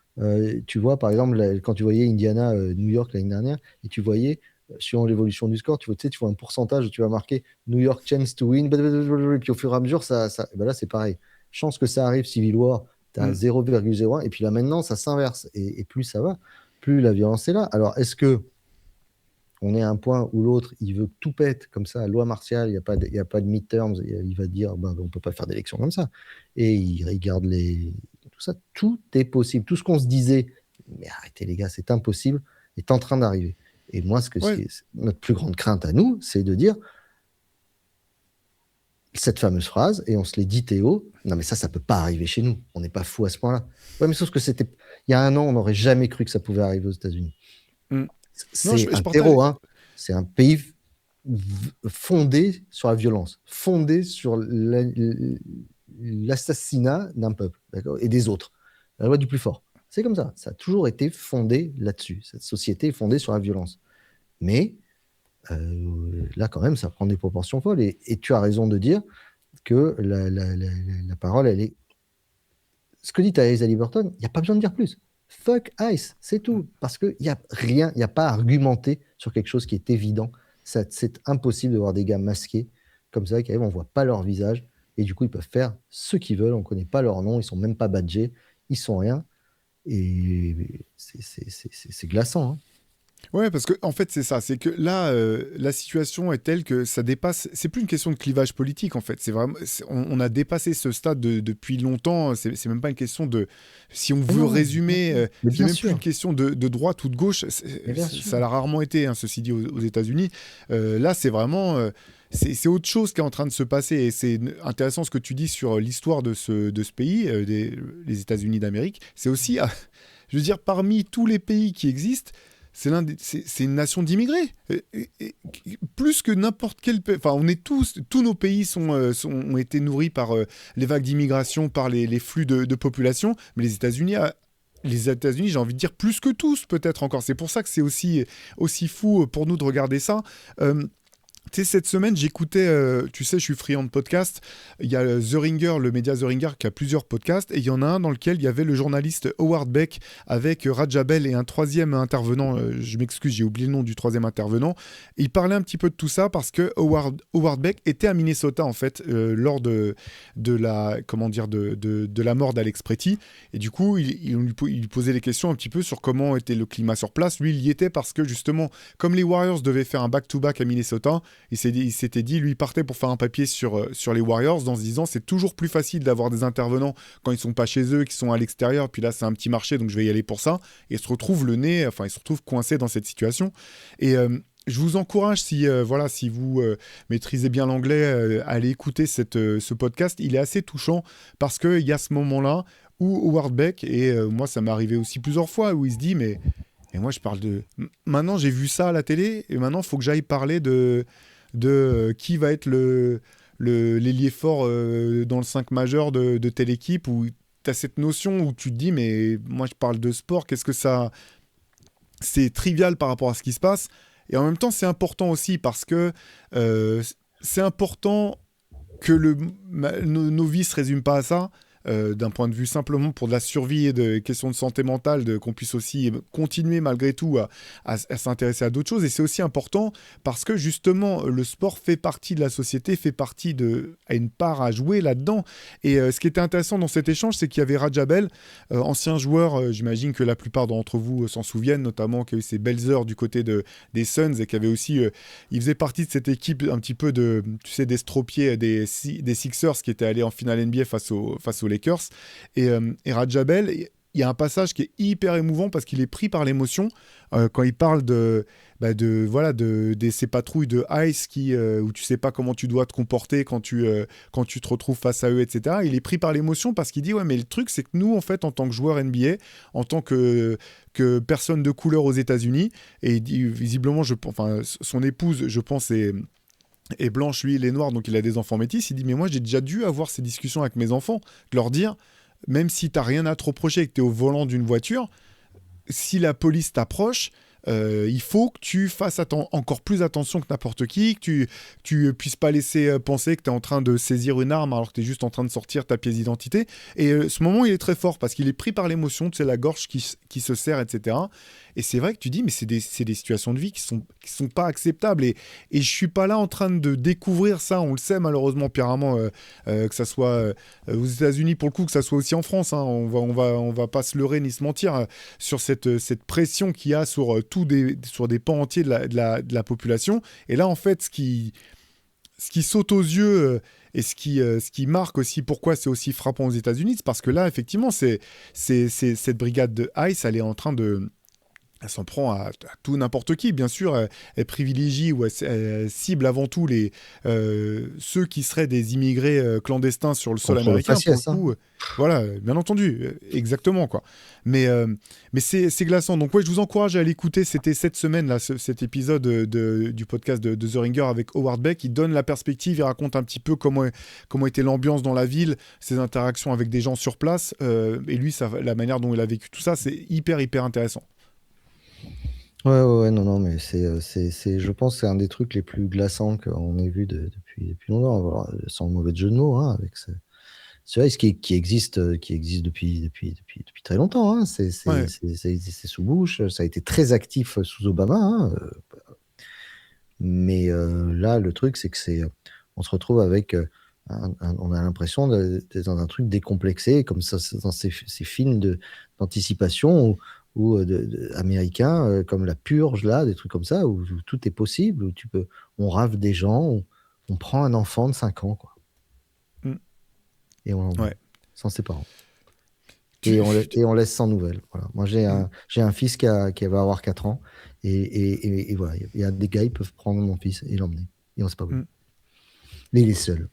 tu vois, par exemple, quand tu voyais Indiana, New York l'année dernière, et tu voyais, suivant l'évolution du score, tu vois un pourcentage, tu vas marquer New York chance to win, et puis au fur et à mesure, et ben là, c'est pareil. Chance que ça arrive, Civil War, tu as Mm. 0,01, et puis là, maintenant, ça s'inverse. Et plus ça va, plus la violence est là. Alors, est-ce que on est à un point où l'autre, il veut que tout pète comme ça, loi martiale, il y a pas de midterms, il va dire, ben, on ne peut pas faire d'élection comme ça. Et il regarde tout ça, tout est possible. Tout ce qu'on se disait, mais arrêtez les gars, c'est impossible, est en train d'arriver. Et moi, Ouais. notre plus grande crainte à nous, c'est de dire cette fameuse phrase, et on se l'est dit Théo, non mais ça peut pas arriver chez nous, on n'est pas fou à ce point-là. Ouais, mais sauf que il y a un an, on n'aurait jamais cru que ça pouvait arriver aux États-Unis. Mm. Non, C'est je un partage. terreau, hein. C'est un pays fondé sur la violence, fondé sur l'assassinat d'un peuple, d'accord, et des autres. La loi du plus fort. C'est comme ça. Ça a toujours été fondé là-dessus. Cette société est fondée sur la violence. Mais là, quand même, ça prend des proportions folles. Et tu as raison de dire que la parole, elle est. Ce que dit Theresa Liberton, il n'y a pas besoin de dire plus. Fuck ICE, c'est tout. Parce qu'il n'y a rien, il n'y a pas à argumenter sur quelque chose qui est évident. C'est impossible de voir des gars masqués comme ça, qui arrivent, on ne voit pas leur visage. Et du coup, ils peuvent faire ce qu'ils veulent. On ne connaît pas leur nom. Ils ne sont même pas badgés. Ils ne sont rien. Et c'est glaçant. Hein. Ouais, parce que en fait, c'est ça. C'est que là, la situation est telle que ça dépasse. C'est plus une question de clivage politique, en fait. C'est vraiment. On a dépassé ce stade depuis longtemps. C'est même pas une question de. Si on Mais veut non, résumer, mais c'est bien même plus une sûr. question de droite ou de gauche. Mais bien sûr. Ça l'a rarement été, hein, ceci dit, aux États-Unis. Là, c'est vraiment. C'est autre chose qui est en train de se passer. Et c'est intéressant ce que tu dis sur l'histoire de ce pays, les États-Unis d'Amérique. C'est aussi, je veux dire, parmi tous les pays qui existent, c'est une nation d'immigrés. Plus que n'importe quel pays. Enfin, on est tous nos pays ont été nourris par les vagues d'immigration, par les flux de population. Mais les États-Unis les États-Unis, j'ai envie de dire plus que tous, peut-être encore. C'est pour ça que c'est aussi fou pour nous de regarder ça. Euh, Tu sais, cette semaine, j'écoutais, tu sais, je suis friand de podcasts. Il y a The Ringer, le média The Ringer, qui a plusieurs podcasts. Et il y en a un dans lequel il y avait le journaliste Howard Beck avec Raj Abel et un troisième intervenant. Je m'excuse, j'ai oublié le nom du troisième intervenant. Et il parlait un petit peu de tout ça parce que Howard Beck était à Minnesota, en fait, lors de la, comment dire, de la mort d'Alex Pretty. Et du coup, il lui posait des questions un petit peu sur comment était le climat sur place. Lui, il y était parce que, justement, comme les Warriors devaient faire un back-to-back à Minnesota, il s'était dit, lui, il partait pour faire un papier sur les Warriors en se disant c'est toujours plus facile d'avoir des intervenants quand ils sont pas chez eux, qui sont à l'extérieur, puis là c'est un petit marché donc je vais y aller pour ça. Et il se retrouve il se retrouve coincé dans cette situation. Et je vous encourage, si vous maîtrisez bien l'anglais, à aller écouter ce podcast. Il est assez touchant parce qu'il y a ce moment-là où Howard Beck, et moi ça m'est arrivé aussi plusieurs fois, où il se dit mais. Et moi, je parle de. Maintenant, j'ai vu ça à la télé, et maintenant, il faut que j'aille parler de qui va être l'ailier fort dans le 5 majeur de telle équipe, où tu as cette notion où tu te dis, mais moi, je parle de sport, qu'est-ce que ça. C'est trivial par rapport à ce qui se passe. Et en même temps, c'est important aussi parce que euh, c'est important que nos vies ne se résument pas à ça. D'un point de vue simplement pour de la survie et de questions de santé mentale, qu'on puisse aussi continuer malgré tout à s'intéresser à d'autres choses. Et c'est aussi important parce que justement, le sport fait partie de la société, a une part à jouer là-dedans. Et ce qui était intéressant dans cet échange, c'est qu'il y avait Rajabel, ancien joueur, j'imagine que la plupart d'entre vous s'en souviennent, notamment qui a eu ses belles heures du côté des Suns et qui avait aussi, il faisait partie de cette équipe un petit peu d'estropiés des Sixers qui étaient allés en finale NBA face aux Lakers. Et Rajabel, il y a un passage qui est hyper émouvant parce qu'il est pris par l'émotion quand il parle de ces patrouilles de ICE où tu sais pas comment tu dois te comporter quand tu te retrouves face à eux, etc. Il est pris par l'émotion parce qu'il dit ouais, mais le truc c'est que nous en fait en tant que joueur NBA, en tant que personne de couleur aux États-Unis, et il dit, visiblement son épouse, je pense, est blanche, lui, il est noir, donc il a des enfants métis. Il dit, mais moi, j'ai déjà dû avoir ces discussions avec mes enfants, de leur dire, même si t'as rien à te reprocher et que t'es au volant d'une voiture, si la police t'approche, il faut que tu fasses encore plus attention que n'importe qui, que tu puisses pas laisser penser que tu es en train de saisir une arme alors que tu es juste en train de sortir ta pièce d'identité. Et ce moment, il est très fort parce qu'il est pris par l'émotion, tu sais, la gorge qui se serre, etc. Et c'est vrai que tu dis, mais c'est des situations de vie qui sont pas acceptables. Et je suis pas là en train de découvrir ça. On le sait malheureusement, Pierre Armand, que ça soit aux États-Unis pour le coup, que ça soit aussi en France. Hein. On va pas se leurrer ni se mentir sur cette pression qu'il y a sur sur des pans entiers de la population. Et là, en fait, ce qui saute aux yeux et ce qui marque aussi pourquoi c'est aussi frappant aux États-Unis, c'est parce que là, effectivement, cette brigade de ICE, elle s'en prend à tout n'importe qui, bien sûr. Elle privilégie ou elle cible avant tout ceux qui seraient des immigrés clandestins sur le sol Contre le américain, pour le faciès, hein. coup. Voilà, bien entendu, exactement, quoi. Mais c'est glaçant. Donc, ouais, je vous encourage à aller écouter. C'était cette semaine, là, cet épisode du podcast de The Ringer avec Howard Beck. Il donne la perspective, il raconte un petit peu comment était l'ambiance dans la ville, ses interactions avec des gens sur place. Et lui, la manière dont il a vécu tout ça, c'est hyper, hyper intéressant. Ouais, non, non, mais je pense que c'est un des trucs les plus glaçants qu'on ait vu depuis longtemps. Alors, sans mauvais jeu de mots, hein, avec ce risque qui existe depuis très longtemps. Hein. Ouais. C'est sous Bush, ça a été très actif sous Obama. Hein. Mais là, le truc, c'est que on se retrouve avec, on a l'impression d'être dans un truc décomplexé, comme ça, c'est dans ces films d'anticipation ou américains, comme La Purge, là, des trucs comme ça, où tout est possible, où on rave des gens, on prend un enfant de 5 ans, quoi, Mm. et on l'emmène, Ouais. sans ses parents. Tu- Et on laisse sans nouvelles. Voilà. Moi, Mm. j'ai un fils qui va avoir 4 ans. Et voilà, il y a des gars, ils peuvent prendre mon fils et l'emmener. Et on ne sait pas où. Mm. Mais il est seul.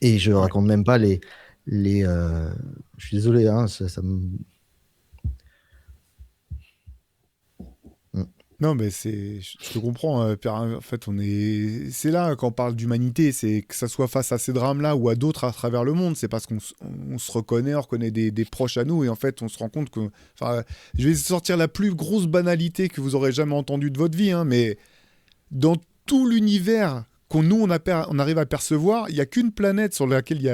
Et je ne Ouais. raconte même pas je suis désolé, hein, ça me... Mm. Non, mais je te comprends, Pierre. En fait, c'est là quand on parle d'humanité, c'est que ça soit face à ces drames-là ou à d'autres à travers le monde, c'est parce on se reconnaît, on reconnaît des proches à nous, et en fait, on se rend compte que, enfin, je vais sortir la plus grosse banalité que vous aurez jamais entendue de votre vie, hein, mais dans tout l'univers nous on arrive à percevoir, il y a qu'une planète sur laquelle il y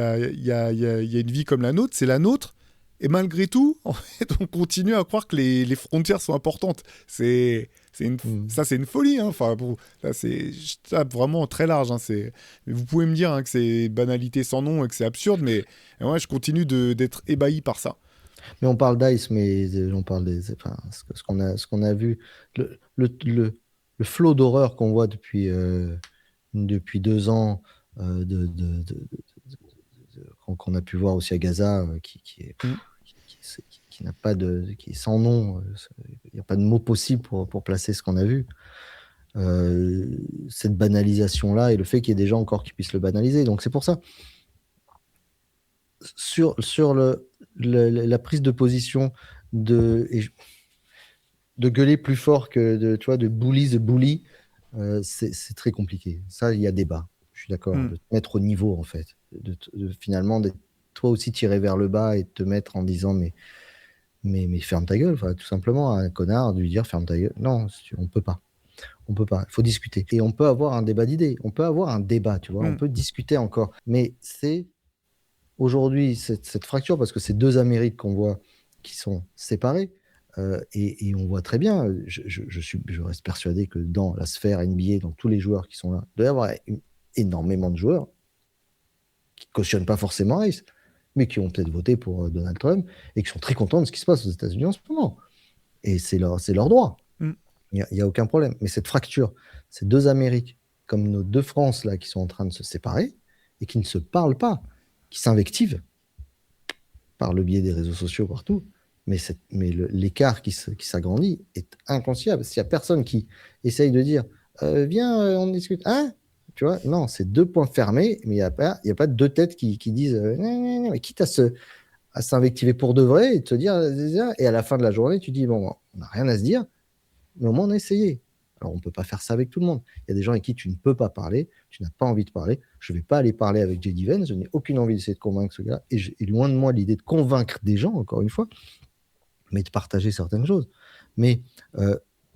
a une vie comme la nôtre, c'est la nôtre. Et malgré tout, en fait, on continue à croire que les frontières sont importantes. Mm. Ça, c'est une folie. Hein. Enfin, bon, là, je tape vraiment très large. Hein. Mais vous pouvez me dire hein, que c'est banalité sans nom et que c'est absurde, mais moi, je continue d'être ébahi par ça. Mais on parle d'Ice, mais on parle enfin, ce qu'on a vu, le flot d'horreur qu'on voit depuis 2 ans, qu'on a pu voir aussi à Gaza, Mm. qui n'a pas qui est sans nom. Il n'y a pas de mot possible pour placer ce qu'on a vu. Cette banalisation-là et le fait qu'il y ait des gens encore qui puissent le banaliser. Donc c'est pour ça, sur la prise de position de gueuler plus fort que tu vois, de bully the bully, c'est très compliqué. Ça, il y a débat. Je suis d'accord. Mm. De te mettre au niveau, en fait. Finalement, toi aussi tirer vers le bas et de te mettre en disant mais ferme ta gueule. Enfin, tout simplement, à un connard, de lui dire ferme ta gueule. Non, on peut pas. On peut pas. Il faut discuter. Et on peut avoir un débat d'idées. On peut avoir un débat, tu vois. On Mm. peut discuter encore. Mais c'est aujourd'hui cette fracture, parce que c'est deux Amériques qu'on voit qui sont séparées. Et on voit très bien, je reste persuadé que dans la sphère NBA, donc tous les joueurs qui sont là, il doit y avoir énormément de joueurs qui ne cautionnent pas forcément Rice, mais qui ont peut-être voté pour Donald Trump et qui sont très contents de ce qui se passe aux États-Unis en ce moment. Et c'est leur droit. Mm. Il n'y a aucun problème. Mais cette fracture, ces deux Amériques, comme nos deux France là, qui sont en train de se séparer et qui ne se parlent pas, qui s'invectivent par le biais des réseaux sociaux partout, mais l'écart qui s'agrandit est inconciliable. S'il n'y a personne qui essaye de dire viens, on discute, hein? Tu vois, non, c'est deux points fermés, mais il y a pas deux têtes qui disent mais quitte à s'invectiver pour de vrai et te dire, et à la fin de la journée, tu dis bon, on n'a rien à se dire, mais au moins on a essayé. Alors on ne peut pas faire ça avec tout le monde. Il y a des gens avec qui tu ne peux pas parler, tu n'as pas envie de parler. Je ne vais pas aller parler avec J.D. Vance, je n'ai aucune envie d'essayer de convaincre ce gars. Et loin de moi l'idée de convaincre des gens, encore une fois, mais de partager certaines choses. Mais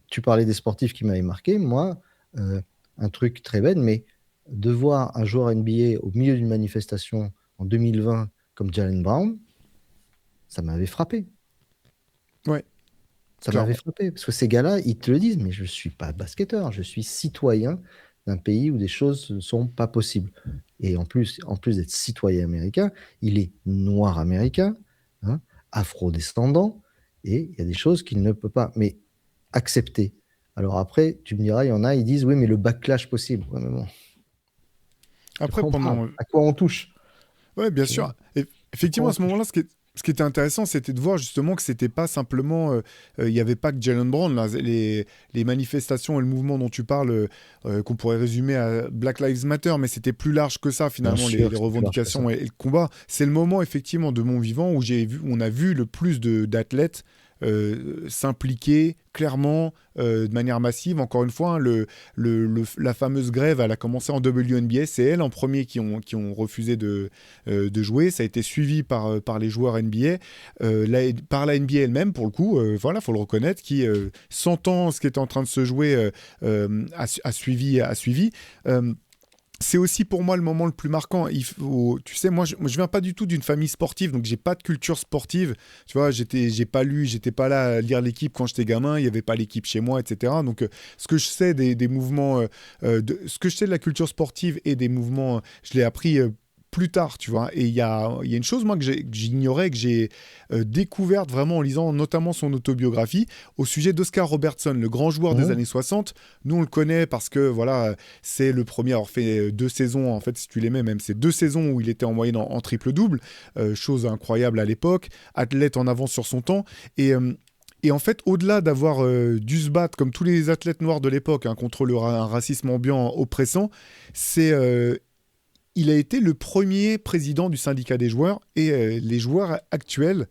tu parlais des sportifs qui m'avaient marqué. Moi, un truc très bête, mais de voir un joueur NBA au milieu d'une manifestation en 2020 comme Jalen Brown, ça m'avait frappé. Ouais, Ça m'avait clairement. frappé. Parce que ces gars-là, ils te le disent, mais je ne suis pas basketteur, je suis citoyen d'un pays où des choses ne sont pas possibles. Et en plus d'être citoyen américain, il est noir américain, hein, afro-descendant, et il y a des choses qu'il ne peut pas accepter. Alors après, tu me diras, il y en a, ils disent, oui, mais le backlash possible. Ouais, mais bon, de Après, quoi on parle? pendant, À quoi on touche? ouais, bien Tu vois, sûr. Et à quoi effectivement, à on ce touche? moment-là, ce qui était intéressant, c'était de voir justement que c'était pas simplement, il n'y avait pas que Jalen Brown. Là, les manifestations et le mouvement dont tu parles, qu'on pourrait résumer à Black Lives Matter, mais c'était plus large que ça Bien finalement, sûr les que c'est plus large que ça. revendications et le combat. C'est le moment effectivement de mon vivant où on a vu le plus d'athlètes s'impliquer clairement de manière massive. Encore une fois, hein, la fameuse grève, elle a commencé en WNBA. C'est elles en premier qui ont refusé de jouer. Ça a été suivi par les joueurs NBA, par la NBA elle-même, pour le coup, voilà, faut le reconnaître, qui, sentant ce qui était en train de se jouer, a suivi. C'est aussi pour moi le moment le plus marquant. Tu sais, moi je viens pas du tout d'une famille sportive, donc j'ai pas de culture sportive. Tu vois, j'ai pas lu, j'étais pas là à lire l'équipe quand j'étais gamin. Il y avait pas l'équipe chez moi, etc. Donc, ce que je sais des mouvements, ce que je sais de la culture sportive et des mouvements, je l'ai appris. Plus tard, tu vois. Et il y a une chose, moi, que j'ignorais, que j'ai découverte vraiment en lisant notamment son autobiographie au sujet d'Oscar Robertson, le grand joueur des Mmh. années 60. Nous, on le connaît parce que, voilà, c'est le premier à avoir fait 2 saisons, en fait, si tu les mets même, c'est 2 saisons où il était en moyenne en triple-double, chose incroyable à l'époque, athlète en avance sur son temps. Et en fait, au-delà d'avoir dû se battre, comme tous les athlètes noirs de l'époque, hein, contre un racisme ambiant oppressant, il a été le premier président du syndicat des joueurs et les joueurs actuels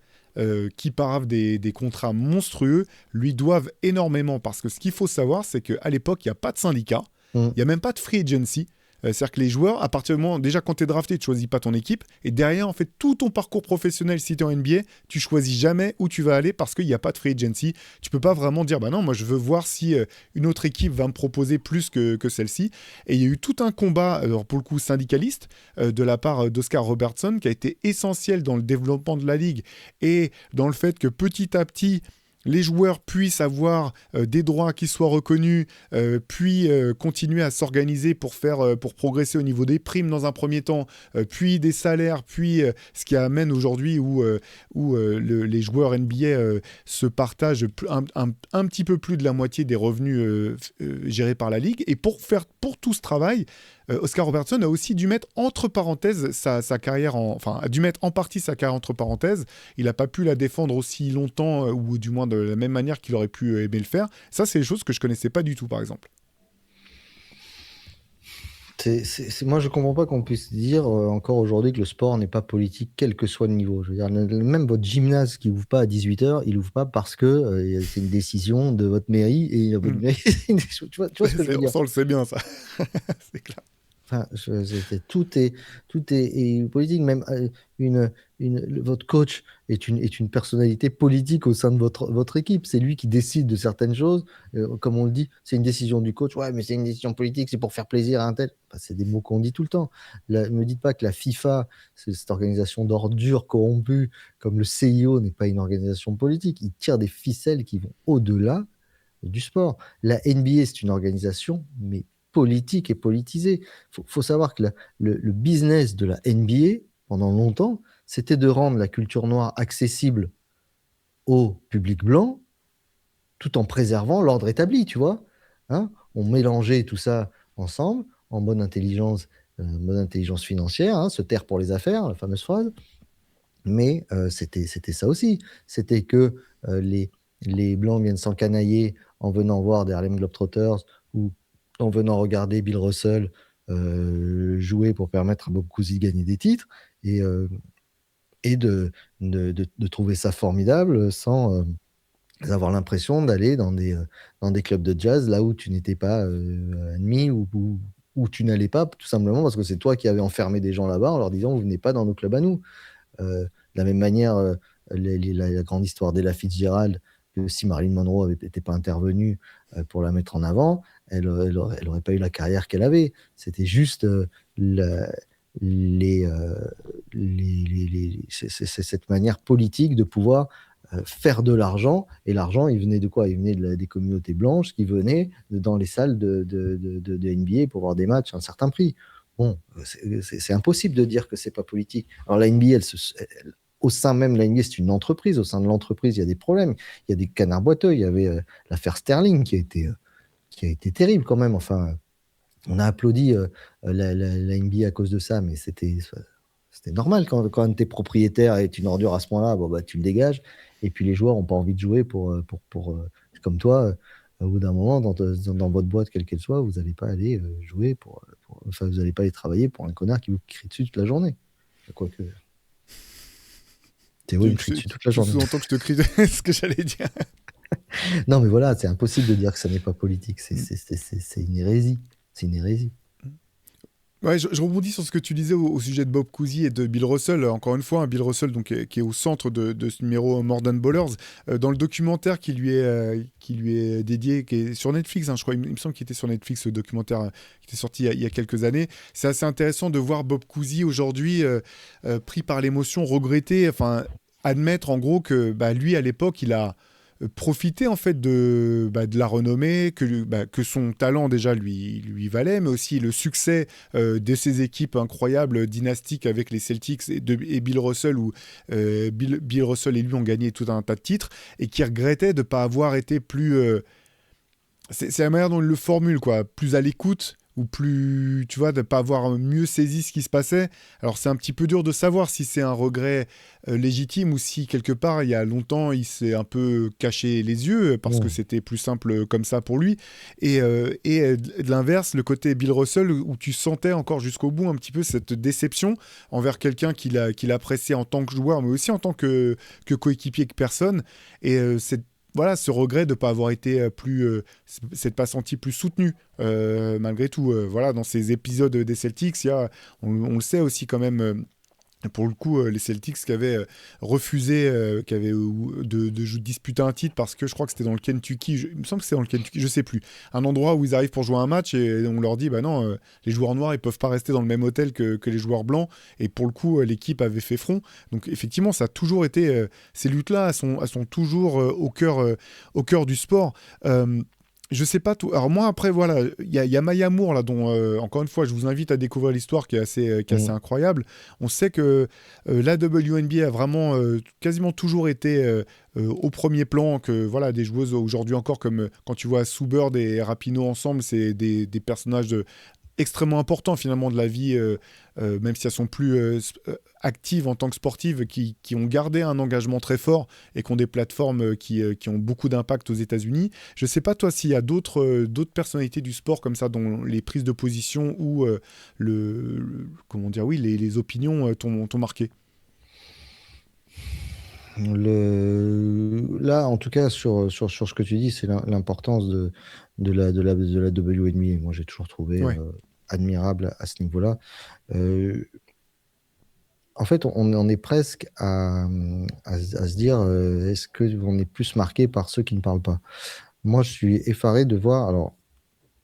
qui paravent des contrats monstrueux, lui doivent énormément. Parce que ce qu'il faut savoir, c'est qu'à l'époque, il n'y a pas de syndicat, il n'y a même pas de free agency. C'est-à-dire que les joueurs, à partir du moment, déjà quand tu es drafté, tu choisis pas ton équipe, et derrière, en fait, tout ton parcours professionnel, si tu es en NBA, tu choisis jamais où tu vas aller parce qu'il n'y a pas de free agency. Tu peux pas vraiment dire, bah non, moi je veux voir si une autre équipe va me proposer plus que celle-ci. Et il y a eu tout un combat, alors pour le coup syndicaliste, de la part d'Oscar Robertson, qui a été essentiel dans le développement de la ligue et dans le fait que petit à petit, les joueurs puissent avoir des droits qui soient reconnus, puis continuer à s'organiser pour progresser au niveau des primes dans un premier temps, puis des salaires, puis ce qui amène aujourd'hui où les joueurs NBA se partagent un petit peu plus de la moitié des revenus gérés par la Ligue. Et pour tout ce travail, Oscar Robertson a aussi dû mettre entre parenthèses sa carrière, a dû mettre en partie sa carrière entre parenthèses. Il n'a pas pu la défendre aussi longtemps, ou du moins de la même manière qu'il aurait pu aimer le faire. Ça, c'est des choses que je connaissais pas du tout, par exemple. Moi, je comprends pas qu'on puisse dire encore aujourd'hui que le sport n'est pas politique, quel que soit le niveau. Je veux dire, même votre gymnase qui ouvre pas à 18h, il ouvre pas parce que c'est une décision de votre mairie et votre mairie, tu vois ce que je veux dire. On le sait bien, ça. C'est clair. Enfin, tout est politique. Même votre coach est une personnalité politique au sein de votre équipe. C'est lui qui décide de certaines choses. Comme on le dit, c'est une décision du coach. Ouais, mais c'est une décision politique, c'est pour faire plaisir à un tel. Enfin, c'est des mots qu'on dit tout le temps. Ne me dites pas que la FIFA, c'est cette organisation d'ordures corrompue, comme le CIO n'est pas une organisation politique. Il tire des ficelles qui vont au-delà du sport. La NBA, c'est une organisation, mais politique et politisée. Faut savoir que le business de la NBA, pendant longtemps, c'était de rendre la culture noire accessible au public blanc, tout en préservant l'ordre établi, tu vois. Hein, on mélangeait tout ça ensemble, en bonne intelligence financière, hein, se taire pour les affaires, la fameuse phrase. Mais c'était ça aussi. C'était que les Blancs viennent s'encanailler en venant voir des Harlem Globetrotters ou en venant regarder Bill Russell jouer pour permettre à Bob Cousy de gagner des titres et de trouver ça formidable sans avoir l'impression d'aller dans des clubs de jazz là où tu n'étais pas admis ou où tu n'allais pas, tout simplement parce que c'est toi qui avais enfermé des gens là-bas en leur disant vous venez pas dans nos clubs à nous. De la même manière, la grande histoire d'Ella Fitzgerald, que si Marilyn Monroe n'était pas intervenue pour la mettre en avant, elle aurait pas eu la carrière qu'elle avait. C'était juste c'est cette manière politique de pouvoir faire de l'argent. Et l'argent, il venait de quoi? Il venait des communautés blanches qui venaient dans les salles de NBA pour voir des matchs à un certain prix. Bon, c'est impossible de dire que c'est pas politique. Alors la NBA, au sein même de la NBA, c'est une entreprise. Au sein de l'entreprise, il y a des problèmes. Il y a des canards boiteux. Il y avait l'affaire Sterling qui a été terrible quand même. Enfin, on a applaudi la NBA à cause de ça, mais c'était normal quand un de tes propriétaires est une ordure à ce point-là. Bon, bah, tu le dégages. Et puis les joueurs n'ont pas envie de jouer comme toi. Au bout d'un moment, dans votre boîte, quelle qu'elle soit, vous n'allez pas aller jouer enfin, vous n'allez pas aller travailler pour un connard qui vous crie dessus toute la journée. Quoique. C'est oui, il me crie dessus toute la journée. Tu sous-entends que je te crie ce que j'allais dire. Non, mais voilà, c'est impossible de dire que ça n'est pas politique. C'est une hérésie. C'est une hérésie. Ouais, je rebondis sur ce que tu disais au sujet de Bob Cousy et de Bill Russell. Encore une fois, Bill Russell donc, qui est au centre de ce numéro More Than Ballers. Dans le documentaire qui lui est dédié, qui est sur Netflix, hein, je crois, il me semble qu'il était sur Netflix, ce documentaire qui était sorti il y a quelques années. C'est assez intéressant de voir Bob Cousy aujourd'hui pris par l'émotion, regretté, enfin, admettre en gros que lui, à l'époque, il a profiter en fait de la renommée que son talent déjà lui valait, mais aussi le succès de ses équipes incroyables, dynastiques avec les Celtics et Bill Russell, où Bill Russell et lui ont gagné tout un tas de titres, et qui regrettait de ne pas avoir été plus... c'est la manière dont il le formule, quoi, plus à l'écoute, ou plus, tu vois, de pas avoir mieux saisi ce qui se passait. Alors c'est un petit peu dur de savoir si c'est un regret légitime ou si quelque part il y a longtemps il s'est un peu caché les yeux parce que Mm. c'était plus simple comme ça pour lui. Et de l'inverse, le côté Bill Russell où tu sentais encore jusqu'au bout un petit peu cette déception envers quelqu'un qu'il appréciait en tant que joueur, mais aussi en tant que coéquipier, que personne. Et voilà, ce regret de ne pas avoir été s'être pas senti plus soutenu malgré tout. Voilà, dans ces épisodes des Celtics, on le sait aussi quand même. Pour le coup, les Celtics qui avaient refusé de disputer un titre parce que je crois que c'était dans le Kentucky, il me semble que c'était dans le Kentucky, je sais plus, un endroit où ils arrivent pour jouer un match et on leur dit bah non, les joueurs noirs ils peuvent pas rester dans le même hôtel que les joueurs blancs et pour le coup l'équipe avait fait front. Donc effectivement ça a toujours été ces luttes-là elles sont toujours au cœur du sport. Je sais pas tout. Alors moi après voilà, il y a Maya Moore là dont encore une fois je vous invite à découvrir l'histoire qui est assez Mm. incroyable. On sait que la WNBA a vraiment quasiment toujours été au premier plan, que voilà des joueuses aujourd'hui encore comme quand tu vois Sue Bird et Rapinoe ensemble, c'est des personnages extrêmement importants finalement de la vie, même si elles sont plus actives en tant que sportives, qui ont gardé un engagement très fort et qui ont des plateformes qui ont beaucoup d'impact aux États-Unis. Je ne sais pas toi s'il y a d'autres personnalités du sport comme ça dont les prises de position ou comment dire, oui, les opinions t'ont marqué. Là, en tout cas, sur ce que tu dis, c'est l'importance de la WNBA. Moi, j'ai toujours trouvé Ouais, admirable à ce niveau-là. Euh, En fait, on en est presque à se dire, est-ce qu'on est plus marqué par ceux qui ne parlent pas? Moi, je suis effaré de voir. Alors,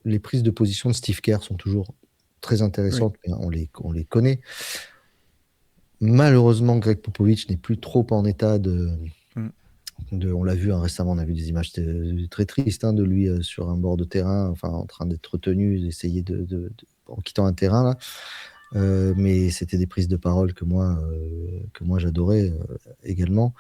les prises de position de Steve Kerr sont toujours très oui. intéressantes, mais on les connaît. Malheureusement, Greg Popovich n'est plus trop en état Mm. on l'a vu, hein, récemment, on a vu des images très tristes, hein, de lui sur un bord de terrain, enfin, en train d'être retenu, d'essayer en quittant un terrain, là. Mais c'était des prises de parole que moi j'adorais également.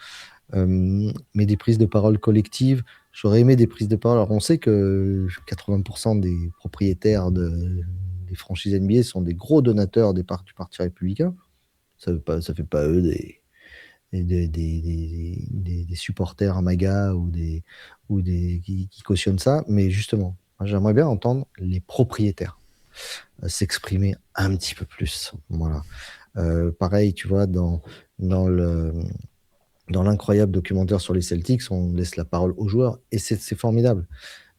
Mais des prises de parole collectives, j'aurais aimé des prises de parole. Alors on sait que 80% des propriétaires des franchises NBA sont des gros donateurs du Parti républicain. Ça fait pas eux des supporters MAGA qui cautionnent ça. Mais justement, moi, j'aimerais bien entendre les propriétaires s'exprimer un petit peu plus. Voilà. Pareil, tu vois, dans le, dans l'incroyable documentaire sur les Celtics, on laisse la parole aux joueurs et c'est formidable.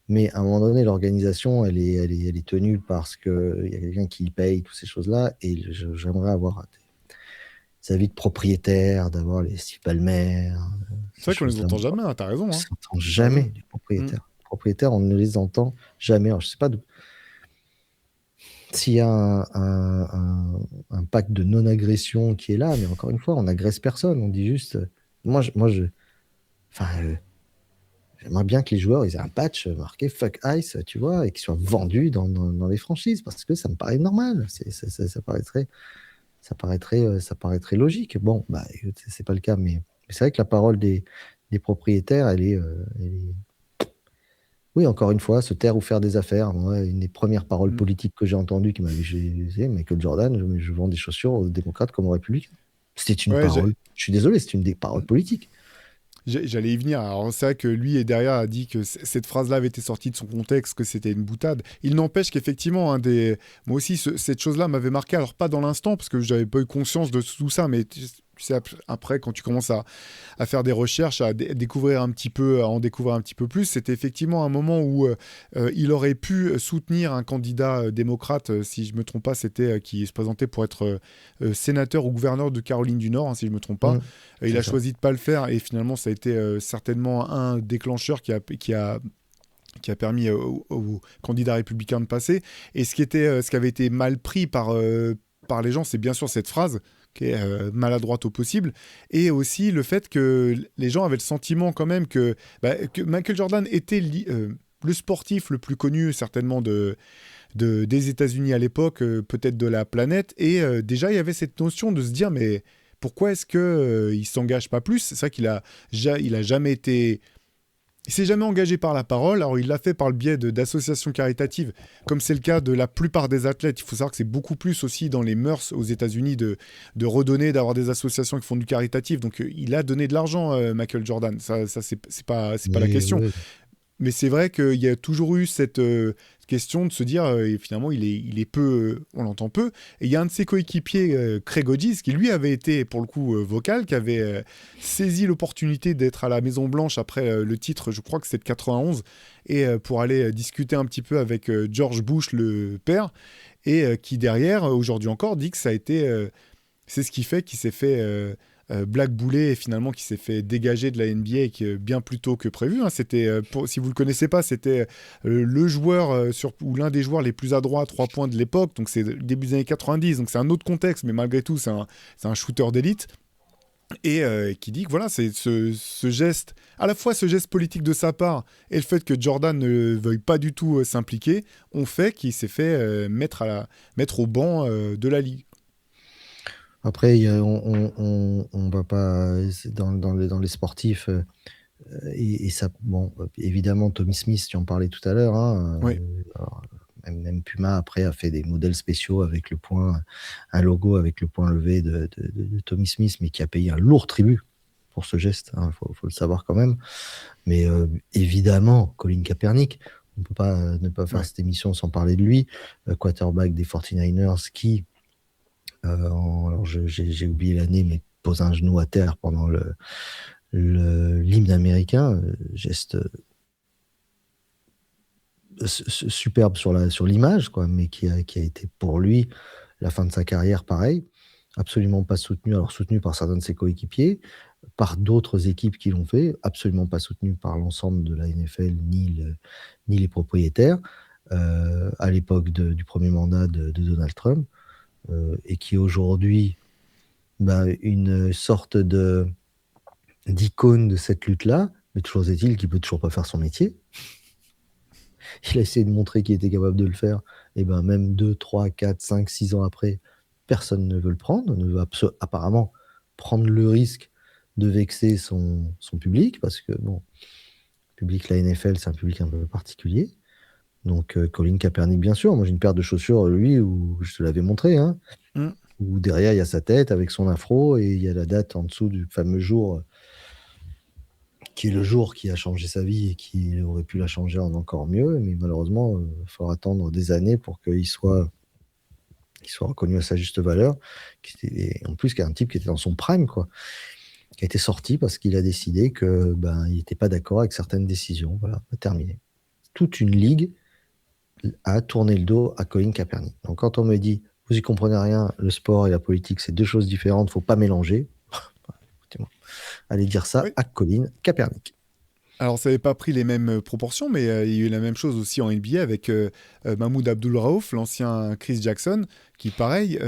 Mais à un moment donné, l'organisation, elle est tenue parce qu'il y a quelqu'un qui paye toutes ces choses-là. Et j'aimerais avoir des avis de propriétaires, d'avoir les Steve Ballmer, C'est ces vrai qu'on les choses-là. entend jamais, hein, t'as On raison, ne hein. s'entend T'as raison. jamais, les Mm. propriétaires. Les propriétaires, on ne les entend jamais. Alors, je sais pas s'il y a un pacte de non-agression qui est là, mais encore une fois, on n'agresse personne. On dit juste, enfin, j'aimerais bien que les joueurs ils aient un patch marqué Fuck Ice, tu vois, et qu'ils soient vendus dans les franchises, parce que ça me paraît normal. Ça paraîtrait logique. Bon, bah, écoute, c'est pas le cas, mais c'est vrai que la parole des propriétaires, elle est. Oui, encore une fois, se taire ou faire des affaires. Moi, une des premières paroles Mm. politiques que j'ai entendues qui m'avait c'est Michael Jordan, je vends des chaussures aux démocrates comme aux républicains. C'était une Ouais, parole. Je suis désolé, c'est une des paroles politiques. j'allais y venir. Alors, c'est vrai que lui et derrière a dit que cette phrase-là avait été sortie de son contexte, que c'était une boutade. Il n'empêche qu'effectivement, moi aussi, cette chose-là m'avait marqué. Alors, pas dans l'instant, parce que j'avais pas eu conscience de tout ça, mais tu sais, après, quand tu commences à faire des recherches, découvrir un petit peu, à en découvrir un petit peu plus, c'était effectivement un moment où il aurait pu soutenir un candidat démocrate, si je me trompe pas, c'était qui se présentait pour être sénateur ou gouverneur de Caroline du Nord, hein, si je me trompe pas. Il C'est a ça. choisi de pas le faire et finalement ça a été certainement un déclencheur qui a permis au candidat républicain de passer. Et ce qui avait été mal pris par les gens, c'est bien sûr cette phrase qui est maladroite au possible, et aussi le fait que les gens avaient le sentiment quand même que Michael Jordan était le sportif le plus connu certainement des États-Unis à l'époque, peut-être de la planète, et déjà il y avait cette notion de se dire mais pourquoi est-ce que il s'engage pas plus. C'est ça il a jamais été Il s'est jamais engagé par la parole. Alors, il l'a fait par le biais d'associations caritatives, comme c'est le cas de la plupart des athlètes. Il faut savoir que c'est beaucoup plus aussi dans les mœurs aux États-Unis de redonner, d'avoir des associations qui font du caritatif. Donc, il a donné de l'argent, Michael Jordan. Ça c'est pas la Mais question. ouais. Mais c'est vrai qu'il y a toujours eu cette question de se dire, finalement, il est peu, on l'entend peu. Et il y a un de ses coéquipiers, Craig Hodges, qui lui avait été, pour le coup, vocal, qui avait saisi l'opportunité d'être à la Maison-Blanche après le titre, je crois que c'est de 91, et pour aller discuter un petit peu avec George Bush, le père, et qui derrière, aujourd'hui encore, dit que ça a été c'est ce qui fait qu'il s'est fait blackballé et finalement qui s'est fait dégager de la NBA bien plus tôt que prévu. Hein. C'était, si vous le connaissez pas, c'était le joueur ou l'un des joueurs les plus adroits à 3 points de l'époque. Donc c'est le début des années 90. Donc c'est un autre contexte, mais malgré tout, c'est un shooter d'élite. Et qui dit que voilà, c'est ce geste, à la fois ce geste politique de sa part et le fait que Jordan ne veuille pas du tout s'impliquer, ont fait qu'il s'est fait mettre au banc de la ligue. Après, on va pas dans les sportifs. Et ça, bon, évidemment, Tommy Smith, tu en parlais tout à l'heure, hein, Oui, alors, même Puma après a fait des modèles spéciaux avec le point, un logo avec le point levé de Tommy Smith, mais qui a payé un lourd tribut pour ce geste, hein, faut le savoir quand même. Mais évidemment, Colin Kaepernick, on ne peut pas ne pas faire ouais. cette émission sans parler de lui, quarterback des 49ers qui, alors j'ai oublié l'année, mais pose un genou à terre pendant l'hymne américain, geste superbe sur l'image, quoi, mais qui a été pour lui la fin de sa carrière, pareil, absolument pas soutenu, alors soutenu par certains de ses coéquipiers, par d'autres équipes qui l'ont fait, absolument pas soutenu par l'ensemble de la NFL ni les propriétaires, à l'époque du premier mandat de Donald Trump, et qui est aujourd'hui une sorte d'icône de cette lutte-là, mais toujours est-il qu'il peut toujours pas faire son métier. Il a essayé de montrer qu'il était capable de le faire, et ben même 2, 3, 4, 5, 6 ans après, personne ne veut le prendre, ne veut apparemment prendre le risque de vexer son public, parce que bon, le public, la NFL, c'est un public un peu particulier. Donc Colin Kaepernick, bien sûr, moi j'ai une paire de chaussures, lui, où je te l'avais montré, hein, Mm. où derrière il y a sa tête avec son afro, et il y a la date en dessous du fameux jour qui est le jour qui a changé sa vie et qui aurait pu la changer en encore mieux, mais malheureusement, il faudra attendre des années pour qu'il soit reconnu à sa juste valeur. En plus, qu'il y a un type qui était dans son prime, quoi, qui a été sorti parce qu'il a décidé que il n'était pas d'accord avec certaines décisions. Voilà, terminé. Toute une ligue a tourné le dos à Colin Kaepernick. Donc quand on me dit, vous y comprenez rien, le sport et la politique, c'est deux choses différentes, faut pas mélanger. Écoutez-moi, allez dire ça Oui. à Colin Kaepernick. Alors, ça n'avait pas pris les mêmes proportions, mais il y a eu la même chose aussi en NBA avec Mahmoud Abdul-Raouf, l'ancien Chris Jackson, qui, pareil,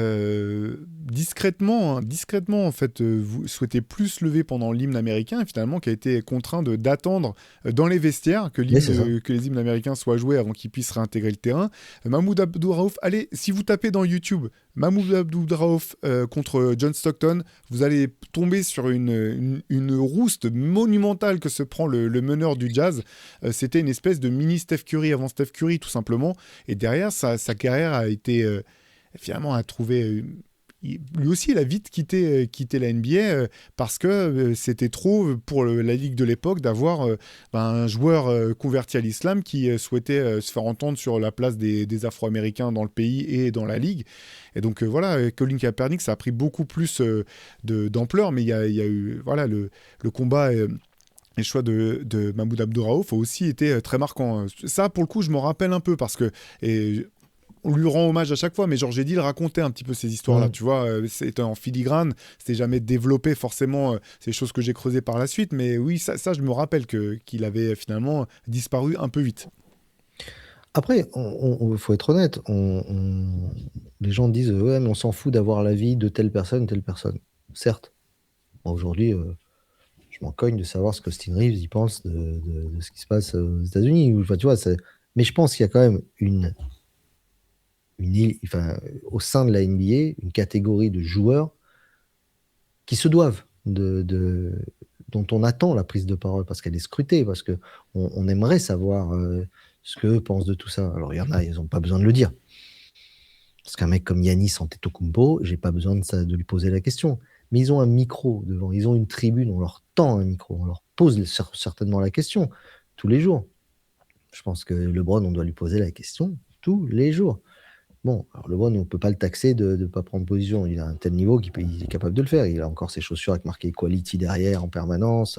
discrètement, en fait, souhaitait plus se lever pendant l'hymne américain, et finalement, qui a été contraint d'attendre dans les vestiaires Oui, c'est ça. que les hymnes américains soient joués avant qu'il puisse réintégrer le terrain. Mahmoud Abdul-Raouf, allez, si vous tapez dans YouTube Mahmoud Abdul-Raouf contre John Stockton, vous allez tomber sur une rouste monumentale que se prend le meneur du Jazz. C'était une espèce de mini Steph Curry avant Steph Curry, tout simplement. Et derrière, sa carrière a été finalement à trouver. Lui aussi, il a vite quitté la NBA parce que c'était trop pour la ligue de l'époque d'avoir un joueur converti à l'islam qui souhaitait se faire entendre sur la place des Afro-Américains dans le pays et dans la ligue. Et donc voilà, Colin Kaepernick, ça a pris beaucoup plus d'ampleur, mais il y a eu voilà, le combat. Et le choix de Mahmoud Abdul-Raouf a aussi été très marquant. Ça, pour le coup, je m'en rappelle un peu parce que on lui rend hommage à chaque fois, mais Georges Edil racontait un petit peu ces histoires-là, Mm. tu vois, c'était en filigrane, c'était jamais développé forcément, ces choses que j'ai creusées par la suite, mais oui, ça je me rappelle qu'il avait finalement disparu un peu vite. Après, il faut être honnête, les gens disent, ouais, mais on s'en fout d'avoir l'avis de telle personne, telle personne. Certes, moi, aujourd'hui, je m'en cogne de savoir ce que Austin Reeves y pense de ce qui se passe aux États-Unis. Enfin, tu vois, mais je pense qu'il y a quand même enfin, au sein de la NBA, une catégorie de joueurs qui se doivent dont on attend la prise de parole, parce qu'elle est scrutée, parce qu'on aimerait savoir ce qu'eux pensent de tout ça. Alors, il y en a, ils n'ont pas besoin de le dire. Parce qu'un mec comme Yanis Antetokounmpo, j'ai pas besoin de lui poser la question. Mais ils ont un micro devant, ils ont une tribune, on leur tend un micro, on leur pose certainement la question tous les jours. Je pense que LeBron, on doit lui poser la question tous les jours. Bon, alors LeBron, on ne peut pas le taxer de ne pas prendre position. Il a un tel niveau qu'il est capable de le faire. Il a encore ses chaussures avec marqué Equality derrière en permanence.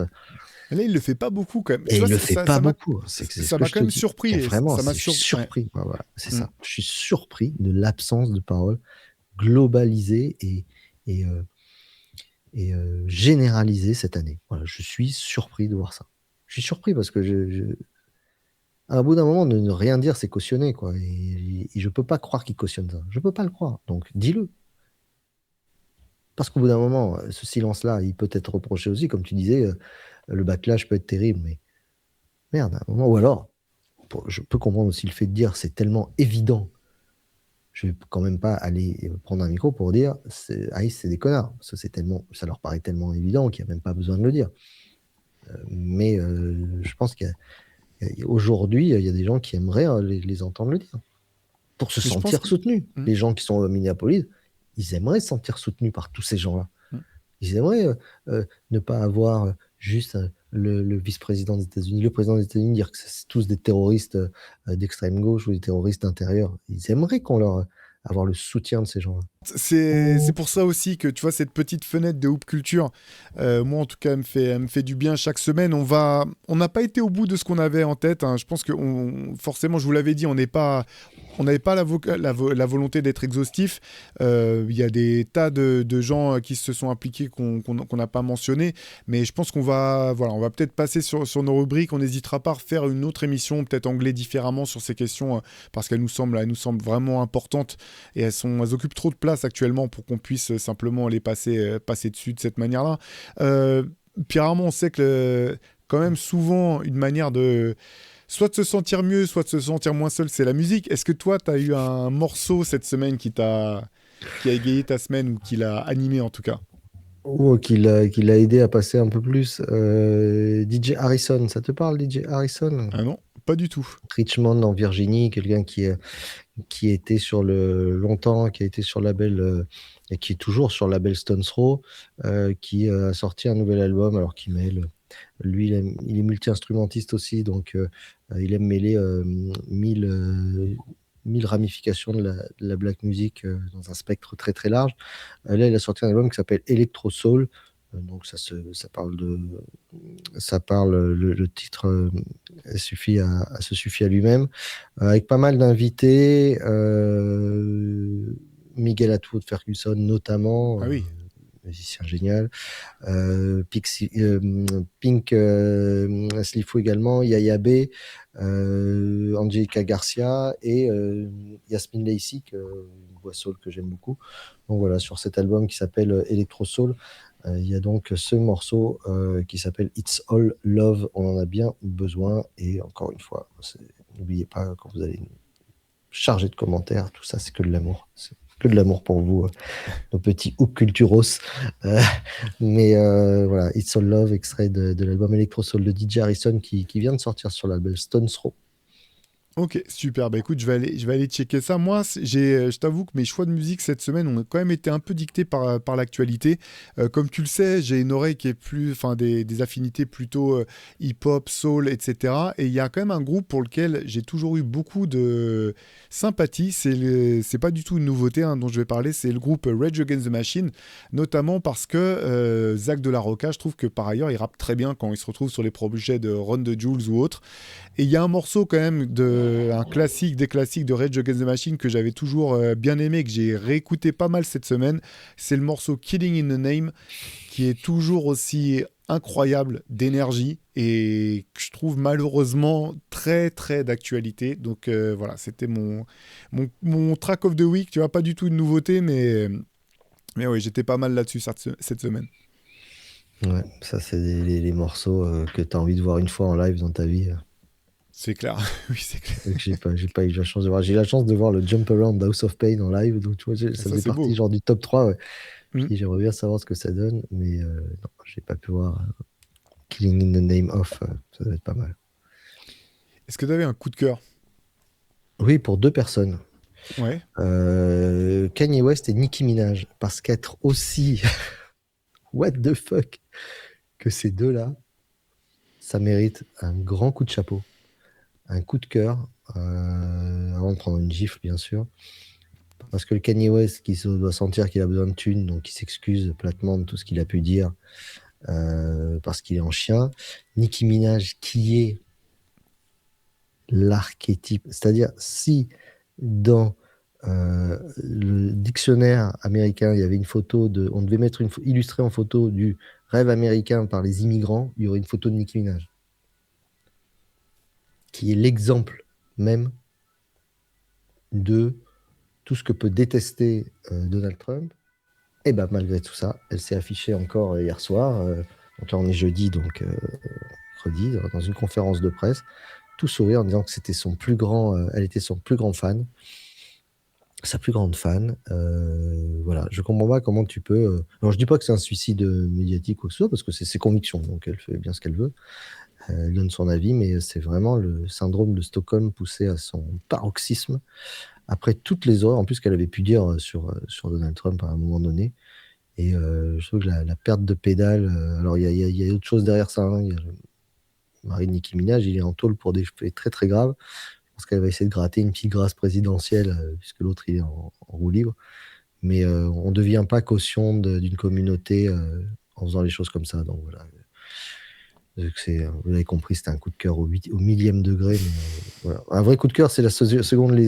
Mais là, il le fait pas beaucoup quand même. Et Tu vois, il le fait pas beaucoup. C'est ce ça que m'a je quand te même dis. surpris. Vraiment, Ça m'a je suis surpris. Ouais, voilà, c'est Mm. ça. Je suis surpris de l'absence de parole globalisée et généralisée cette année. Voilà, je suis surpris de voir ça. Je suis surpris parce que à bout d'un moment, ne rien dire, c'est cautionner, quoi. Et je peux pas croire qu'il cautionne ça. Je peux pas le croire. Donc, dis-le. Parce qu'au bout d'un moment, ce silence-là, il peut être reproché aussi, comme tu disais, le backlash peut être terrible, mais merde, à un moment, ou alors, je peux comprendre aussi le fait de dire c'est tellement évident, je vais quand même pas aller prendre un micro pour dire c'est des connards. Ça leur paraît tellement évident qu'il n'y a même pas besoin de le dire. Mais je pense qu'aujourd'hui, il y a des gens qui aimeraient les entendre le dire pour se Mais je pense sentir que. soutenus. Mm. Les gens qui sont à Minneapolis, ils aimeraient se sentir soutenus par tous ces gens-là. Mm. Ils aimeraient ne pas avoir juste le vice-président des États-Unis, le président des États-Unis dire que c'est tous des terroristes d'extrême gauche ou des terroristes d'intérieur. Ils aimeraient qu'on leur avoir le soutien de ces gens-là. C'est pour ça aussi que tu vois cette petite fenêtre de Hoop Culture, moi en tout cas elle me fait du bien chaque semaine. On n'a pas été au bout de ce qu'on avait en tête, hein. Je pense que forcément, je vous l'avais dit, on n'avait pas la volonté d'être exhaustif. Il y a des tas de gens qui se sont impliqués qu'on n'a pas mentionné, mais je pense on va peut-être passer sur nos rubriques. On n'hésitera pas à refaire une autre émission, peut-être anglais différemment sur ces questions, parce qu'elles nous semblent vraiment importantes et elles occupent trop de place actuellement pour qu'on puisse simplement les passer dessus de cette manière-là. Puis rarement, on sait que quand même souvent une manière de soit de se sentir mieux, soit de se sentir moins seul, c'est la musique. Est-ce que toi, tu as eu un morceau cette semaine qui a égayé ta semaine ou qui l'a animé en tout cas? Ou qu'il a aidé à passer un peu plus. DJ Harrison, ça te parle, DJ Harrison? Ah non, pas du tout. Richmond en Virginie, quelqu'un qui était longtemps, qui a été sur le label et qui est toujours sur le label Stones Throw, qui a sorti un nouvel album, alors qu'il mêle. Lui, il est multi-instrumentiste aussi, donc il aime mêler mille ramifications de la black music dans un spectre très très large. Là, il a sorti un album qui s'appelle Electro Soul. Donc ça parle, le titre se suffit à lui-même, avec pas mal d'invités, Miguel Atwood Ferguson notamment, Ah oui. musicien génial, Pink Slifu également, Yaya B, Angelica Garcia et Yasmine Lacey, une voix soul que j'aime beaucoup. Donc voilà, sur cet album qui s'appelle Electro Soul, il y a donc ce morceau qui s'appelle It's All Love. On en a bien besoin. Et encore une fois, n'oubliez pas, quand vous allez charger de commentaires, tout ça, c'est que de l'amour. C'est que de l'amour pour vous, nos petits Hoop Culturos. Mais voilà, It's All Love, extrait de l'album Electro Soul de DJ Harrison qui vient de sortir sur l'album Stones Throw. Ok, super. Bah écoute, je vais aller checker ça. Moi, je t'avoue que mes choix de musique cette semaine ont quand même été un peu dictés par l'actualité. Comme tu le sais, j'ai une oreille qui est enfin, des affinités plutôt hip-hop, soul, etc. Et il y a quand même un groupe pour lequel j'ai toujours eu beaucoup de sympathie. C'est pas du tout une nouveauté, hein, dont je vais parler. C'est le groupe Rage Against the Machine, notamment parce que Zach de la Rocca, je trouve que par ailleurs, il rappe très bien quand il se retrouve sur les projets de Run the Jewels ou autre. Et il y a un morceau quand même un classique des classiques de Rage Against the Machine que j'avais toujours bien aimé, que j'ai réécouté pas mal cette semaine. C'est le morceau Killing in the Name, qui est toujours aussi incroyable d'énergie et que je trouve malheureusement très très d'actualité. Donc voilà, c'était mon track of the week. Tu vois, pas du tout une nouveauté, mais oui, j'étais pas mal là-dessus cette semaine. Ouais, ça, c'est les morceaux que tu as envie de voir une fois en live dans ta vie. C'est clair, oui, c'est clair. Que j'ai pas eu la chance de voir. J'ai eu la chance de voir le Jump Around House of Pain en live, donc tu vois, ça faisait partie Beau. genre du top 3. Ouais. Mm. Puis j'aimerais bien savoir ce que ça donne, mais non, j'ai pas pu voir. Killing in the Name of, ça doit être pas mal. Est-ce que tu avais un coup de cœur? Oui, pour 2 personnes. Ouais. Kanye West et Nicki Minaj. Parce qu'être aussi what the fuck que ces deux-là, ça mérite un grand coup de chapeau, un coup de cœur, avant de prendre une gifle, bien sûr. Parce que le Kanye West qui doit sentir qu'il a besoin de thunes, donc il s'excuse platement de tout ce qu'il a pu dire, parce qu'il est en chien. Nicki Minaj qui est l'archétype. C'est-à-dire, si dans le dictionnaire américain, il y avait une photo de. On devait mettre illustrer en photo du rêve américain par les immigrants, il y aurait une photo de Nicki Minaj, qui est l'exemple même de tout ce que peut détester Donald Trump. Et ben malgré tout ça, elle s'est affichée encore hier soir. Donc là, on est jeudi, donc mercredi, dans une conférence de presse, tout sourire en disant que c'était son plus grand, elle était son plus grand fan, sa plus grande fan. Voilà, je comprends pas comment tu peux. Alors je dis pas que c'est un suicide médiatique ou que ce soit, parce que c'est ses convictions, donc elle fait bien ce qu'elle veut. Elle donne son avis, mais c'est vraiment le syndrome de Stockholm poussé à son paroxysme. Après toutes les horreurs, en plus qu'elle avait pu dire sur Donald Trump à un moment donné. Et je trouve que la perte de pédale, alors il y a autre chose derrière ça, hein. Il y a le mari de Nicki Minaj, il est en tôle pour des faits très très graves. Je pense qu'elle va essayer de gratter une petite grâce présidentielle, puisque l'autre il est en roue libre. Mais on ne devient pas caution d'une communauté en faisant les choses comme ça. Donc voilà. Vous avez compris, c'était un coup de cœur au millième degré. Mais, voilà. Un vrai coup de cœur, c'est la seconde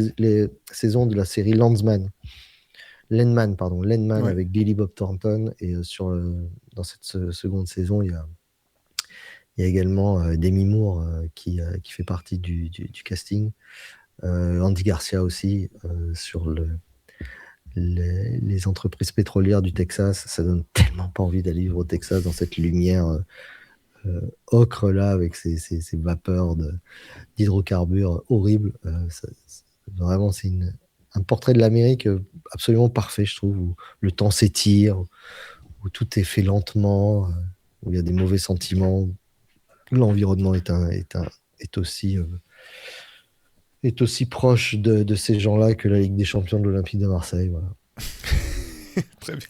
saison de la série Landman, Ouais. avec Billy Bob Thornton. Et dans cette seconde saison, il y a également Demi Moore qui fait partie du casting. Andy Garcia aussi, sur les entreprises pétrolières du Texas. Ça donne tellement pas envie d'aller vivre au Texas dans cette lumière ocre là, avec ces vapeurs d'hydrocarbures horribles. Vraiment, c'est un portrait de l'Amérique absolument parfait, je trouve, où le temps s'étire, où tout est fait lentement, où il y a des mauvais sentiments, où l'environnement est aussi proche de ces gens-là que la Ligue des champions de l'Olympique de Marseille. Voilà. Très bien.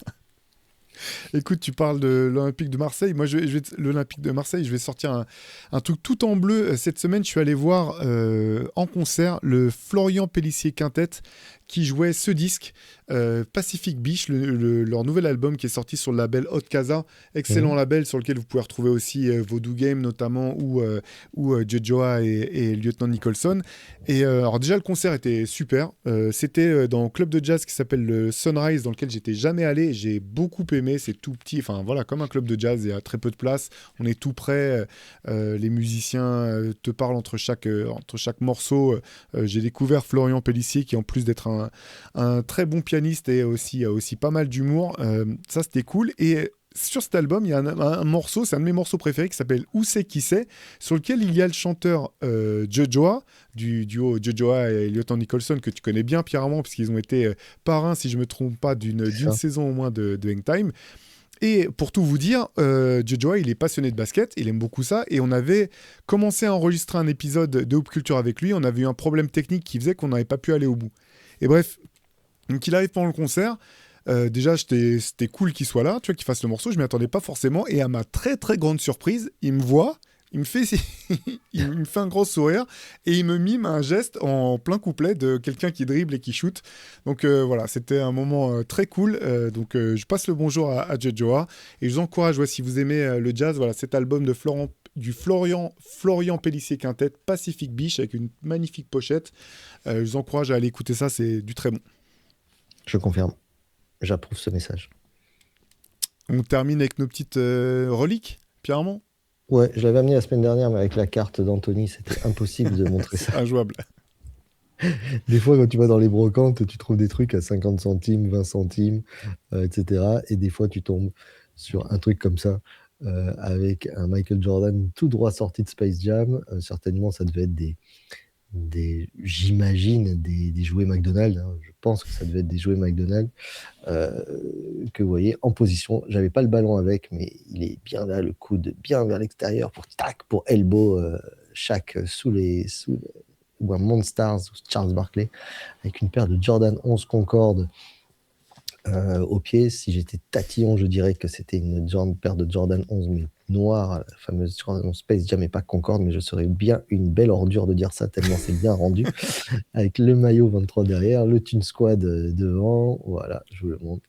Écoute, tu parles de l'Olympique de Marseille. Moi, l'Olympique de Marseille, je vais sortir un truc tout en bleu. Cette semaine, je suis allé voir en concert le Florian Pélissier Quintet qui jouait ce disque, Pacific Beach, leur nouvel album qui est sorti sur le label Hot Casa. Excellent label sur lequel vous pouvez retrouver aussi Voodoo Game notamment, ou Jojoa et Lieutenant Nicholson. Et alors déjà, le concert était super. C'était dans un club de jazz qui s'appelle le Sunrise, dans lequel j'étais jamais allé. J'ai beaucoup aimé. C'est tout petit, enfin voilà, comme un club de jazz, il y a très peu de place. On est tout près. Les musiciens te parlent entre chaque morceau. J'ai découvert Florian Pélissier qui, en plus d'être un très bon pianiste et aussi pas mal d'humour, ça c'était cool. Et sur cet album, il y a un morceau, c'est un de mes morceaux préférés, qui s'appelle Où c'est qui c'est, sur lequel il y a le chanteur Jojoa, du duo Jojoa et Lieutenant Nicholson, que tu connais bien, Pierre Armand, puisqu'ils ont été parrains, si je me trompe pas, d'une saison au moins de Hangtime. Et pour tout vous dire, Jojoa, il est passionné de basket, il aime beaucoup ça, et on avait commencé à enregistrer un épisode de Hoop Culture avec lui. On avait eu un problème technique qui faisait qu'on n'avait pas pu aller au bout. Et bref, donc il arrive pendant le concert. Déjà, c'était cool qu'il soit là, tu vois, qu'il fasse le morceau. Je m'y attendais pas forcément. Et à ma très très grande surprise, il me voit, il me fait un gros sourire et il me mime un geste en plein couplet de quelqu'un qui dribble et qui shoot. Donc voilà, c'était un moment très cool. Donc je passe le bonjour à Jojoa et je vous encourage, si vous aimez le jazz, voilà, cet album de Florian Pélissier Quintet, Pacific Beach, avec une magnifique pochette. Je vous encourage à aller écouter ça, c'est du très bon. Je confirme. J'approuve ce message. On termine avec nos petites reliques, Pierre Armand. Ouais, je l'avais amené la semaine dernière, mais avec la carte d'Anthony, c'était impossible de montrer ça. Injouable. Des fois, quand tu vas dans les brocantes, tu trouves des trucs à 50 centimes, 20 centimes, etc. Et des fois, tu tombes sur un truc comme ça, avec un Michael Jordan tout droit sorti de Space Jam. Certainement, ça devait être j'imagine, des jouets McDonald's, hein. Je pense que ça devait être des jouets McDonald's, que vous voyez en position. J'avais pas le ballon avec, mais il est bien là, le coude bien vers l'extérieur pour elbow Shaq ou un Monstars ou Charles Barkley avec une paire de Jordan 11 Concorde au pied. Si j'étais tatillon, je dirais que c'était une paire de Jordan 11 mais noire, la fameuse Jordan 11 Space Jam et pas Concorde, mais je serais bien une belle ordure de dire ça tellement c'est bien rendu, avec le maillot 23 derrière, le Tune Squad devant. Voilà, je vous le montre.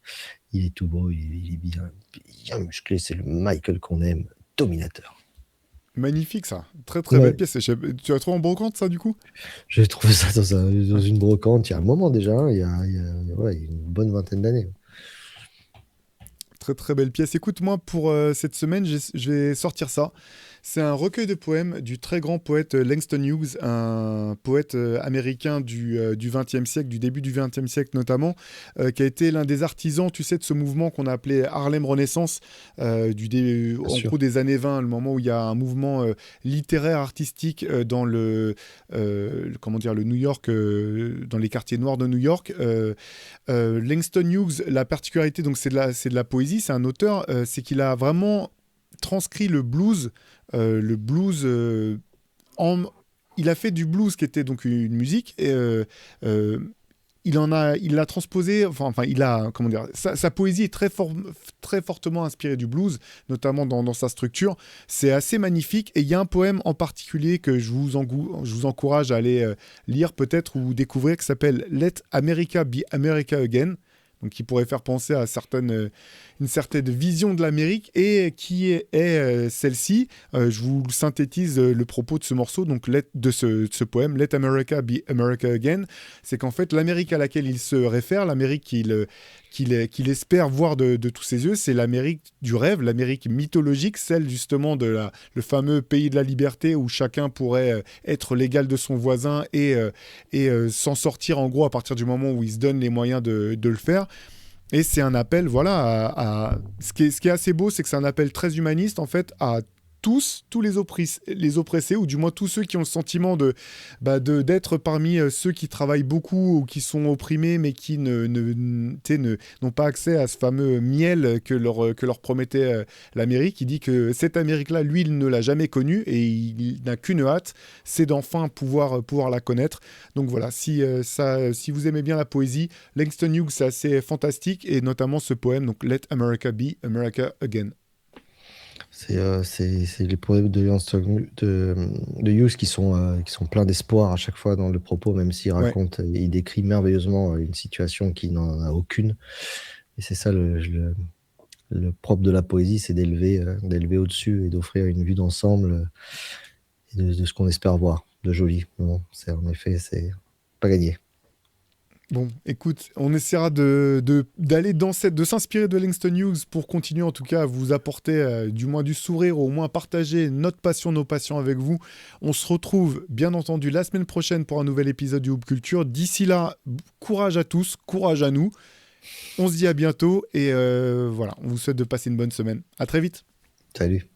Il est tout beau, il est bien musclé, c'est le Michael qu'on aime, dominateur. Magnifique ça, très très belle pièce. Tu as trouvé en brocante ça du coup? J'ai trouvé ça dans une brocante il y a un moment déjà, hein, il y a une bonne vingtaine d'années. Très très belle pièce. Écoute, moi pour cette semaine, je vais sortir ça. C'est un recueil de poèmes du très grand poète Langston Hughes, un poète américain du XXe siècle, du début du XXe siècle notamment, qui a été l'un des artisans, tu sais, de ce mouvement qu'on a appelé Harlem Renaissance, en gros des années 20, le moment où il y a un mouvement littéraire, artistique dans le New York, dans les quartiers noirs de New York. Langston Hughes, la particularité, donc c'est de la poésie, c'est un auteur, c'est qu'il a vraiment transcrit le blues. Il a fait du blues qui était donc une musique et il l'a transposé, sa poésie est très fortement inspirée du blues, notamment dans sa structure. C'est assez magnifique et il y a un poème en particulier que je vous encourage à aller lire peut-être ou découvrir, qui s'appelle Let America Be America Again. Donc qui pourrait faire penser à une certaine vision de l'Amérique, et qui est celle-ci. Je vous synthétise le propos de ce morceau, donc de ce poème, Let America Be America Again. C'est qu'en fait, l'Amérique à laquelle il se réfère, l'Amérique qu'il espère voir de tous ses yeux, c'est l'Amérique du rêve, l'Amérique mythologique, celle justement le fameux pays de la liberté où chacun pourrait être l'égal de son voisin et s'en sortir en gros à partir du moment où il se donne les moyens de le faire. Et c'est un appel, voilà, ce qui est assez beau, c'est que c'est un appel très humaniste en fait à tous les oppressés, ou du moins tous ceux qui ont le sentiment d'être parmi ceux qui travaillent beaucoup ou qui sont opprimés, mais qui n'ont pas accès à ce fameux miel que leur promettait l'Amérique. Il dit que cette Amérique-là, lui, il ne l'a jamais connue et il n'a qu'une hâte, c'est d'enfin pouvoir la connaître. Donc voilà, si vous aimez bien la poésie, Langston Hughes, c'est assez fantastique, et notamment ce poème, donc Let America Be America Again. C'est les poèmes de Hughes qui sont pleins d'espoir à chaque fois dans le propos, même s'il raconte, il décrit merveilleusement une situation qui n'en a aucune. Et c'est ça le propre de la poésie, c'est d'élever au-dessus et d'offrir une vue d'ensemble de ce qu'on espère voir de joli. Bon, en effet, c'est pas gagné. Bon, écoute, on essaiera d'aller de s'inspirer de Langston Hughes pour continuer en tout cas à vous apporter du moins du sourire, ou au moins partager notre passion, nos passions avec vous. On se retrouve bien entendu la semaine prochaine pour un nouvel épisode du Hoop Culture. D'ici là, courage à tous, courage à nous. On se dit à bientôt et voilà, on vous souhaite de passer une bonne semaine. À très vite. Salut.